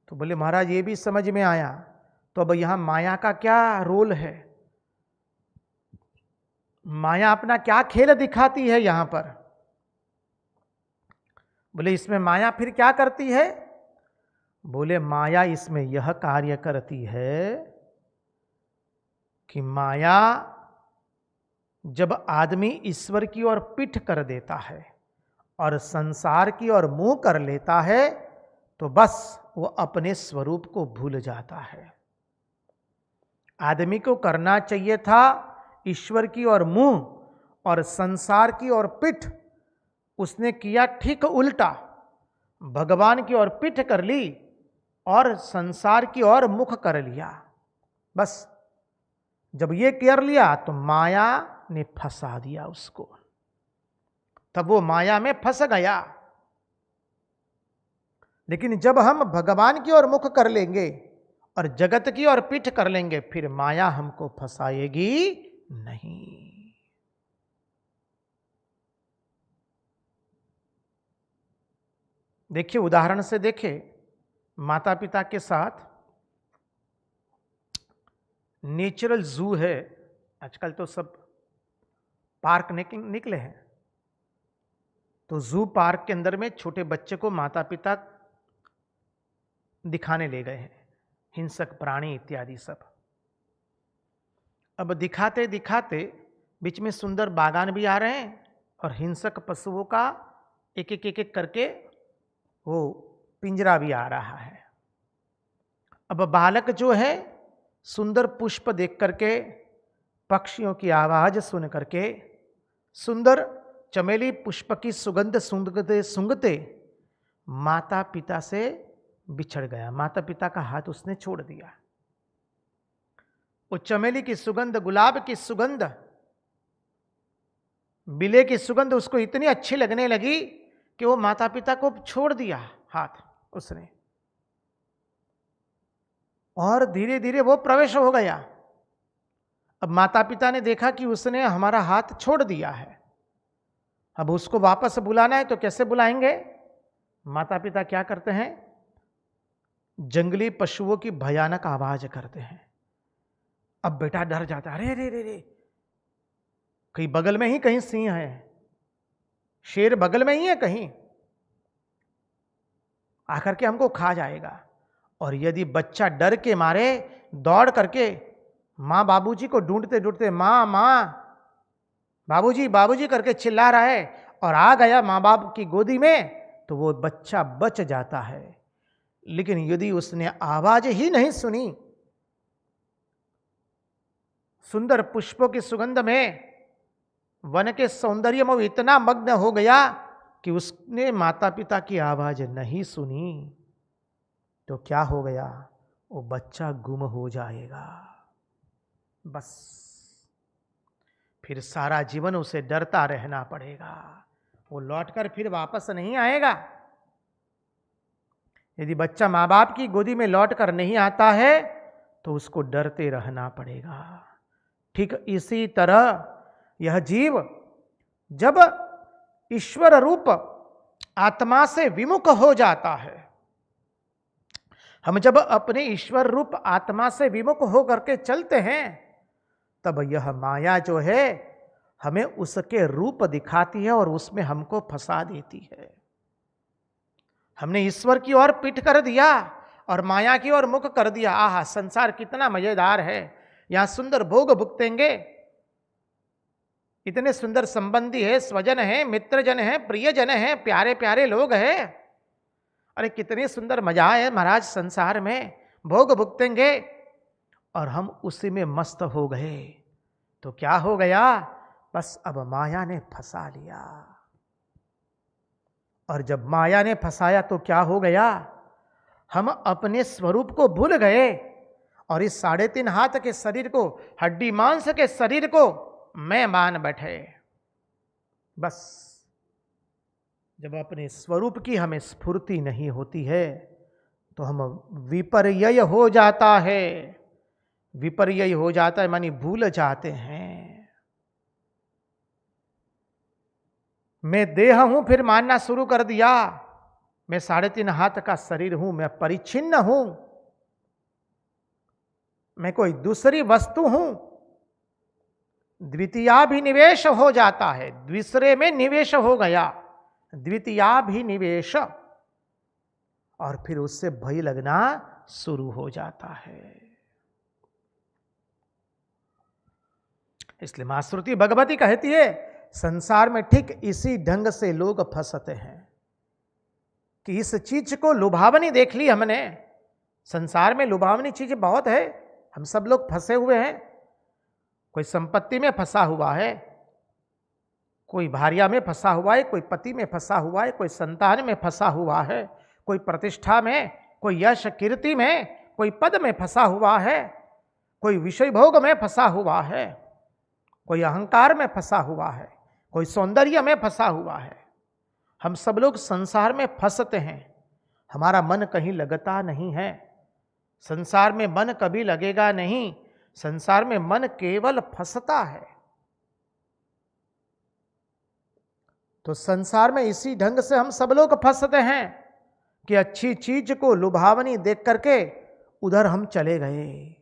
तो बोले महाराज ये भी समझ में आया, तो अब यहां माया का क्या रोल है? माया अपना क्या खेल दिखाती है यहां पर? बोले इसमें माया फिर क्या करती है? बोले माया इसमें यह कार्य करती है कि माया जब आदमी ईश्वर की ओर पीठ कर देता है और संसार की ओर मुंह कर लेता है, तो बस वो अपने स्वरूप को भूल जाता है। आदमी को करना चाहिए था ईश्वर की ओर मुंह और संसार की ओर पीठ। उसने किया ठीक उल्टा, भगवान की ओर पीठ कर ली और संसार की ओर मुख कर लिया। बस जब ये कर लिया तो माया ने फंसा दिया उसको, तब वो माया में फंस गया। लेकिन जब हम भगवान की ओर मुख कर लेंगे और जगत की ओर पीठ कर लेंगे, फिर माया हमको फंसाएगी नहीं। देखिए, उदाहरण से देखें, माता पिता के साथ नेचुरल जू है, आजकल तो सब पार्क निकले हैं, तो जू पार्क के अंदर में छोटे बच्चे को माता पिता दिखाने ले गए हैं, हिंसक प्राणी इत्यादि सब। अब दिखाते दिखाते बीच में सुंदर बागान भी आ रहे हैं और हिंसक पशुओं का एक एक करके वो पिंजरा भी आ रहा है। अब बालक जो है सुंदर पुष्प देख करके, पक्षियों की आवाज सुन करके, सुंदर चमेली पुष्प की सुगंध सूंघते सूंघते माता पिता से बिछड़ गया। माता पिता का हाथ उसने छोड़ दिया। वो चमेली की सुगंध, गुलाब की सुगंध, बिले की सुगंध उसको इतनी अच्छी लगने लगी कि वो माता पिता को छोड़ दिया हाथ उसने, और धीरे धीरे वो प्रवेश हो गया। अब माता पिता ने देखा कि उसने हमारा हाथ छोड़ दिया है, अब उसको वापस बुलाना है तो कैसे बुलाएंगे? माता पिता क्या करते हैं? जंगली पशुओं की भयानक आवाज करते हैं। अब बेटा डर जाता है, अरे रे रे रे, कहीं बगल में ही कहीं सिंह है, शेर बगल में ही है कहीं, आकर के हमको खा जाएगा। और यदि बच्चा डर के मारे दौड़ करके माँ बाबूजी को ढूंढते ढूंढते माँ माँ बाबूजी बाबूजी करके चिल्ला रहा है और आ गया माँ बाप की गोदी में, तो वो बच्चा बच जाता है। लेकिन यदि उसने आवाज ही नहीं सुनी, सुंदर पुष्पों की सुगंध में, वन के सौंदर्य में इतना मग्न हो गया कि उसने माता पिता की आवाज नहीं सुनी, तो क्या हो गया? वो बच्चा गुम हो जाएगा। बस फिर सारा जीवन उसे डरता रहना पड़ेगा, वो लौटकर फिर वापस नहीं आएगा। यदि बच्चा माँ बाप की गोदी में लौटकर नहीं आता है तो उसको डरते रहना पड़ेगा। ठीक इसी तरह यह जीव जब ईश्वर रूप आत्मा से विमुख हो जाता है, हम जब अपने ईश्वर रूप आत्मा से विमुख हो करके चलते हैं, तब यह माया जो है हमें उसके रूप दिखाती है और उसमें हमको फंसा देती है। हमने ईश्वर की ओर पीठ कर दिया और माया की ओर मुख कर दिया। आहा, संसार कितना मजेदार है, यहां सुंदर भोग भुगतेंगे, इतने सुंदर संबंधी है, स्वजन है, मित्रजन है, प्रियजन है, प्यारे प्यारे लोग हैं। अरे कितनी सुंदर मजा है महाराज संसार में, भोग भुगतेंगे। और हम उसी में मस्त हो गए तो क्या हो गया? बस अब माया ने फंसा लिया। और जब माया ने फंसाया तो क्या हो गया? हम अपने स्वरूप को भूल गए और इस 3.5 हाथ के शरीर को, हड्डी मांस के शरीर को मैं मान बैठे। बस जब अपने स्वरूप की हमें स्फूर्ति नहीं होती है तो हम विपर्यय हो जाता है। विपर्यय हो जाता है मानी भूल जाते हैं। मैं देह हूं फिर मानना शुरू कर दिया, मैं 3.5 हाथ का शरीर हूं, मैं परिच्छिन्न हूं, मैं कोई दूसरी वस्तु हूं। द्वितीयाभिनिवेश हो जाता है, दूसरे में निवेश हो गया, द्वितीयाभिनिवेश, और फिर उससे भय लगना शुरू हो जाता है। इसलिए मां श्रुति भगवती कहती है संसार में ठीक इसी ढंग से लोग फंसते हैं कि इस चीज को लुभावनी देख ली हमने। संसार में लुभावनी चीजें बहुत है, हम सब लोग फंसे हुए हैं। कोई संपत्ति में फंसा हुआ है, कोई भार्या में फंसा हुआ है, कोई पति में फंसा हुआ है, कोई संतान में फंसा हुआ है, कोई प्रतिष्ठा में, कोई यश कीर्ति में, कोई पद में फंसा हुआ है, कोई विषय भोग में फंसा हुआ है, कोई अहंकार में फंसा हुआ है, कोई सौंदर्य में फंसा हुआ है। हम सब लोग संसार में फंसते हैं, हमारा मन कहीं लगता नहीं है। संसार में मन कभी लगेगा नहीं, संसार में मन केवल फंसता है। तो संसार में इसी ढंग से हम सब लोग फंसते हैं कि अच्छी चीज को लुभावनी देख करके उधर हम चले गए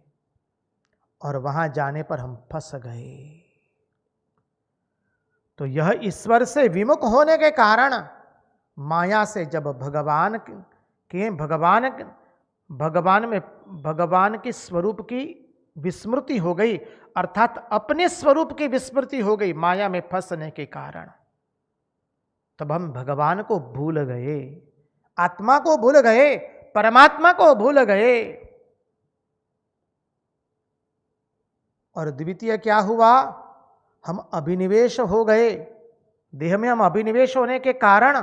और वहां जाने पर हम फंस गए। तो यह ईश्वर से विमुख होने के कारण माया से जब भगवान की स्वरूप की विस्मृति हो गई, अर्थात अपने स्वरूप की विस्मृति हो गई माया में फंसने के कारण, तब हम भगवान को भूल गए, आत्मा को भूल गए, परमात्मा को भूल गए। और द्वितीय क्या हुआ? हम अभिनिवेश हो गए। देह में हम अभिनिवेश होने के कारण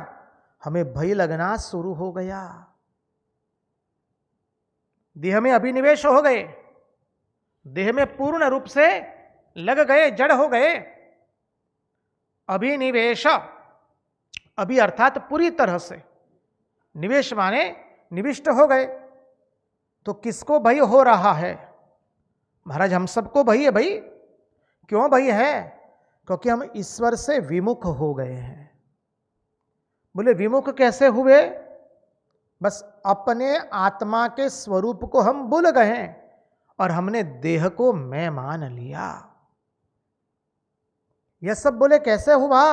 हमें भय लगना शुरू हो गया। देह में अभिनिवेश हो गए, देह में पूर्ण रूप से लग गए, जड़ हो गए। अभिनिवेश, अभी अर्थात पूरी तरह से, निवेश माने निविष्ट हो गए। तो किसको भय हो रहा है? महाराज हम सबको भय है। भाई क्यों भय है? क्योंकि हम ईश्वर से विमुख हो गए हैं। बोले विमुख कैसे हुए? बस अपने आत्मा के स्वरूप को हम भूल गए और हमने देह को मैं मान लिया। यह सब बोले कैसे हुआ?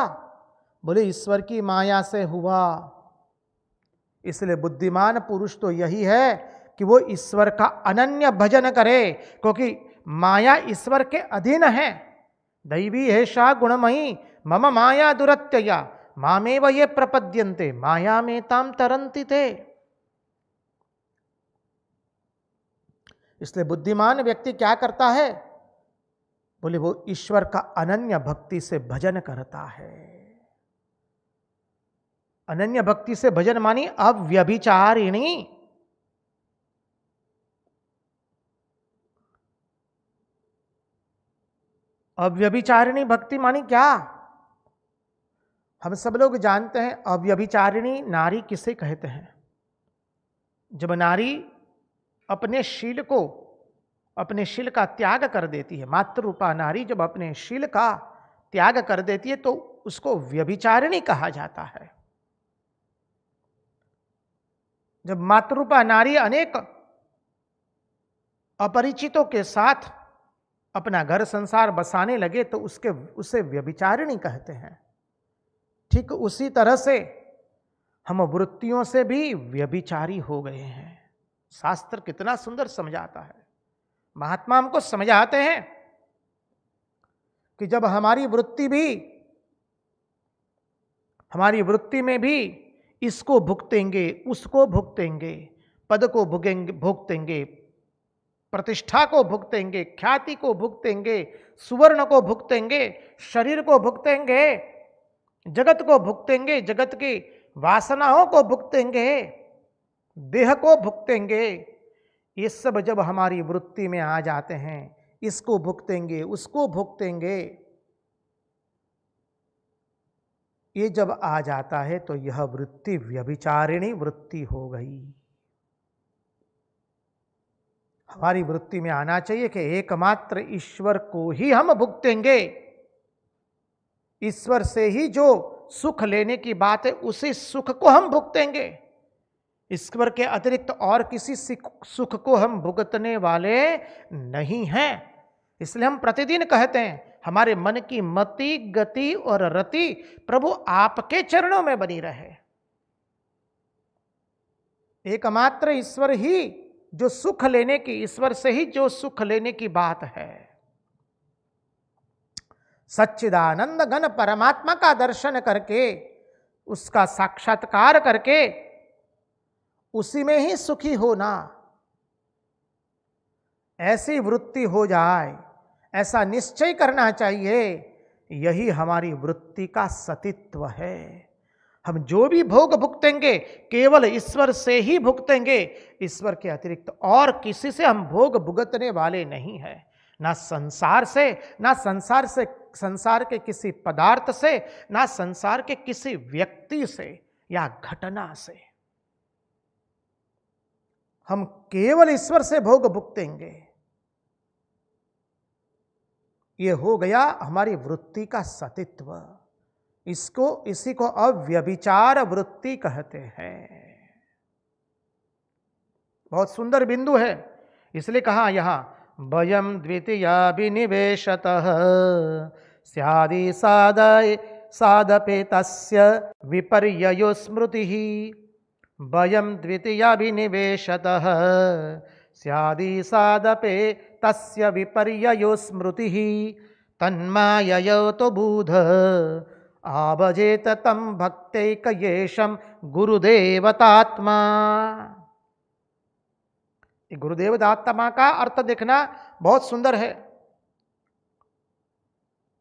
बोले ईश्वर की माया से हुआ। इसलिए बुद्धिमान पुरुष तो यही है कि वो ईश्वर का अनन्य भजन करे, क्योंकि माया ईश्वर के अधीन है। दैवी हेषा गुणमयी मम माया दुरत्यया मामेव ये प्रपद्यन्ते माया में ताम तरंति थे। इसलिए बुद्धिमान व्यक्ति क्या करता है? बोले वो ईश्वर का अनन्य भक्ति से भजन करता है। अनन्य भक्ति से भजन मानी अव्यभिचारिणी। अव्यभिचारिणी भक्ति मानी क्या? हम सब लोग जानते हैं अव्यभिचारिणी नारी किसे कहते हैं। जब नारी अपने शील का त्याग कर देती है, मातृरूपा नारी जब अपने शील का त्याग कर देती है तो उसको व्यभिचारिणी कहा जाता है। जब मातृरूपा नारी अनेक अपरिचितों के साथ अपना घर संसार बसाने लगे तो उसे व्यभिचारिणी कहते हैं। ठीक उसी तरह से हम वृत्तियों से भी व्यभिचारी हो गए हैं। शास्त्र कितना सुंदर समझाता है, महात्मा हमको समझाते हैं कि जब हमारी वृत्ति में भी इसको भुगतेंगे, उसको भुगतेंगे, पद को भुगतेंगे, प्रतिष्ठा को भुगतेंगे, ख्याति को भुगतेंगे, सुवर्ण को भुगतेंगे, शरीर को भुगतेंगे, जगत को भुगतेंगे, जगत की वासनाओं को भुगतेंगे, देह को भुगतेंगे। ये सब जब हमारी वृत्ति में आ जाते हैं, इसको भुगतेंगे, उसको भुगतेंगे, ये जब आ जाता है तो यह वृत्ति व्यभिचारिणी वृत्ति हो गई। हमारी वृत्ति में आना चाहिए कि एकमात्र ईश्वर को ही हम भुगतेंगे। ईश्वर से ही जो सुख लेने की बात है उसी सुख को हम भुगतेंगे। ईश्वर के अतिरिक्त और किसी सुख को हम भुगतने वाले नहीं हैं। इसलिए हम प्रतिदिन कहते हैं हमारे मन की मति, गति और रति प्रभु आपके चरणों में बनी रहे। एकमात्र ईश्वर ही जो सुख लेने की, ईश्वर से ही जो सुख लेने की बात है। सच्चिदानंद घन परमात्मा का दर्शन करके, उसका साक्षात्कार करके उसी में ही सुखी होना, ऐसी वृत्ति हो जाए, ऐसा निश्चय करना चाहिए। यही हमारी वृत्ति का सतित्व है। हम जो भी भोग भुगतेंगे केवल ईश्वर से ही भुगतेंगे। ईश्वर के अतिरिक्त और किसी से हम भोग भुगतने वाले नहीं हैं। ना संसार से, ना संसार के किसी पदार्थ से, ना संसार के किसी व्यक्ति से या घटना से। हम केवल ईश्वर से भोग भुगतेंगे। ये हो गया हमारी वृत्ति का सतित्व। इसी को अव्यभिचार वृत्ति कहते हैं। बहुत सुंदर बिंदु है। इसलिए कहा यहां वयम द्वितीया विनिवेशतः स्यादि सादपेतस्य विपर्ययो स्मृतिः। वयम द्वितीया विनिवेशतः स्यादि सादपेतस्य विपर्ययो स्मृतिः। तन्माययो तो बुध आभजेत तम भक्तैकयेशं गुरुदेवतात्मा। गुरुदेवतात्मा का अर्थ देखना बहुत सुंदर है।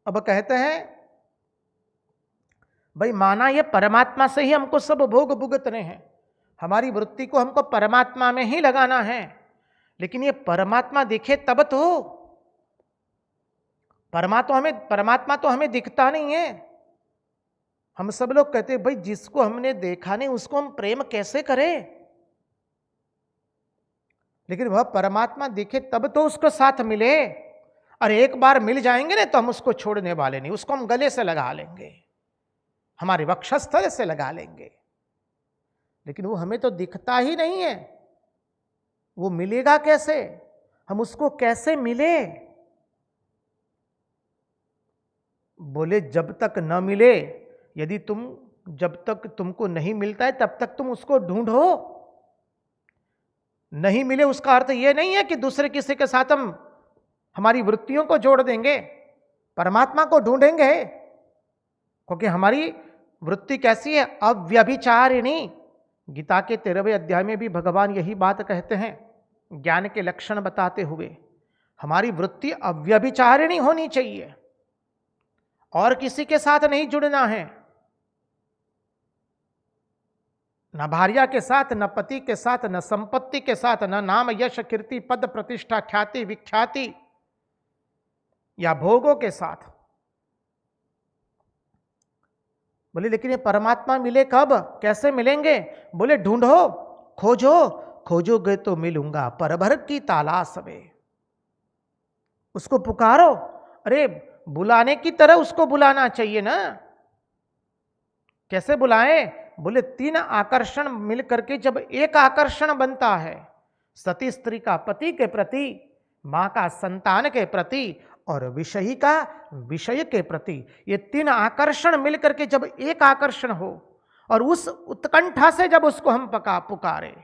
अब कहते हैं भाई माना ये परमात्मा से ही हमको सब भोग भुगतने हैं, हमारी वृत्ति को हमको परमात्मा में ही लगाना है। लेकिन ये परमात्मा दिखे तब तो, परमात्मा तो हमें दिखता नहीं है। हम सब लोग कहते हैं भाई जिसको हमने देखा नहीं उसको हम प्रेम कैसे करें। लेकिन वह परमात्मा दिखे तब तो उसको साथ मिले। और एक बार मिल जाएंगे ना तो हम उसको छोड़ने वाले नहीं, उसको हम गले से लगा लेंगे, हमारे वक्षस्थल से लगा लेंगे। लेकिन वो हमें तो दिखता ही नहीं है, वो मिलेगा कैसे, हम उसको कैसे मिले। बोले जब तक न मिले, जब तक तुमको नहीं मिलता है तब तक तुम उसको ढूंढो। नहीं मिले उसका अर्थ यह नहीं है कि दूसरे किसी के साथ हम हमारी वृत्तियों को जोड़ देंगे, परमात्मा को ढूंढेंगे, क्योंकि हमारी वृत्ति कैसी है? अव्यभिचारिणी। गीता के 13वें अध्याय में भी भगवान यही बात कहते हैं, ज्ञान के लक्षण बताते हुए। हमारी वृत्ति अव्यभिचारिणी होनी चाहिए और किसी के साथ नहीं जुड़ना है, न भार्या के साथ, न पति के साथ, न संपत्ति के साथ, न नाम यश कीर्ति पद प्रतिष्ठा ख्याति विख्याति या भोगों के साथ। बोले लेकिन ये परमात्मा मिले कब, कैसे मिलेंगे? बोले ढूंढो, खोजो, खोजोगे तो मिलूंगा पर भर की तलाश में। उसको पुकारो। अरे बुलाने की तरह उसको बुलाना चाहिए ना। कैसे बुलाएं? बोले 3 आकर्षण मिलकर के जब एक आकर्षण बनता है, सती स्त्री का पति के प्रति, मां का संतान के प्रति और विषयी का विषय के प्रति, ये 3 आकर्षण मिलकर के जब एक आकर्षण हो और उस उत्कंठा से जब उसको हम पुकारे,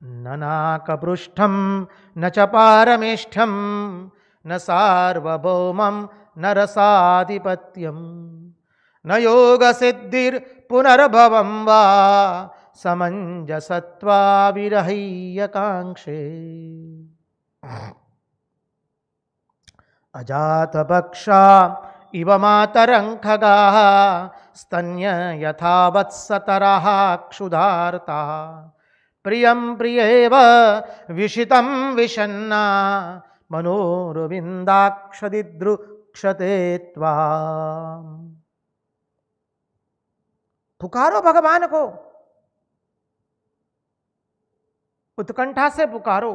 न नाकपृष्ठम न च पारमेष्ठम न सार्वभौमम न रसाधिपत्यम न योग सिद्धिर पुनर्भवम वा समंजसत्वा विरह्य कांक्षे अजात बक्षा इव मातरंखगाः स्तन्य यथा वत्सतरः क्षुधार्ता प्रियं प्रियेव विषितं विषन्ना मनोरविंदाक्षदिद्रुक्षते त्वाम्। पुकारो भगवान को, उत्कंठा से पुकारो।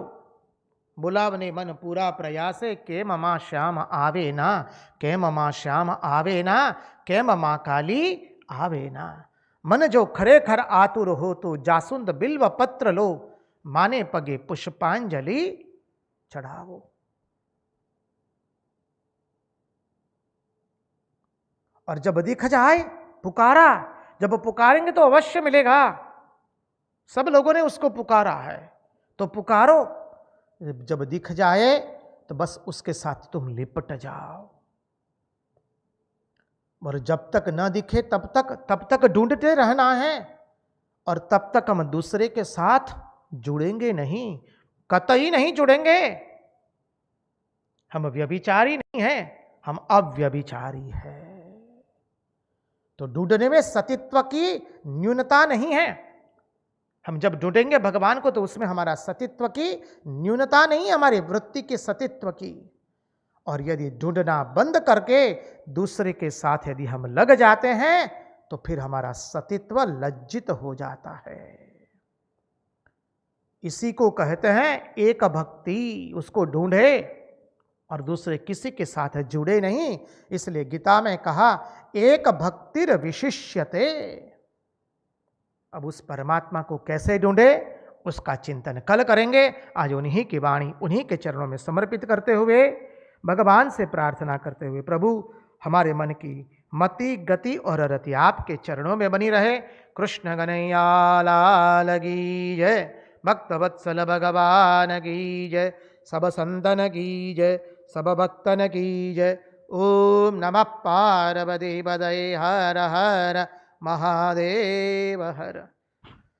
बुलावने मन पूरा प्रयासे के ममा श्याम आवे ना, के ममा श्याम आवे ना, के ममा काली आवे ना। मन जो खरेखर आतुर हो तो जासुंद बिल्व पत्र लो, माने पगे पुष्पांजलि चढ़ावो। और जब दिख जाए पुकारा, जब पुकारेंगे तो अवश्य मिलेगा। सब लोगों ने उसको पुकारा है तो पुकारो। जब दिख जाए तो बस उसके साथ तुम लिपट जाओ। और जब तक न दिखे तब तक ढूंढते रहना है, और तब तक हम दूसरे के साथ जुड़ेंगे नहीं, कतई नहीं जुड़ेंगे। हम व्यभिचारी नहीं हैं, हम अव्यभिचारी हैं। तो ढूंढने में सतीत्व की न्यूनता नहीं है। हम जब ढूंढेंगे भगवान को तो उसमें हमारा सतीत्व की न्यूनता नहीं है, हमारी वृत्ति के सतीत्व की। और यदि ढूंढना बंद करके दूसरे के साथ यदि हम लग जाते हैं तो फिर हमारा सतीत्व लज्जित हो जाता है। इसी को कहते हैं एक भक्ति। उसको ढूंढे और दूसरे किसी के साथ जुड़े नहीं। इसलिए गीता में कहा एक भक्तिर विशिष्यते। अब उस परमात्मा को कैसे ढूंढे उसका चिंतन कल करेंगे। आज उन्हीं की वाणी उन्हीं के चरणों में समर्पित करते हुए भगवान से प्रार्थना करते हुए, प्रभु हमारे मन की मति गति और रति आपके चरणों में बनी रहे। कृष्ण कन्हैया लाल की जय, भक्तवत्सल भगवान की जय, सब संतन की जय, सब भक्तन की जय। ओम नमः पार्वती पतये हर हर महादेव हर।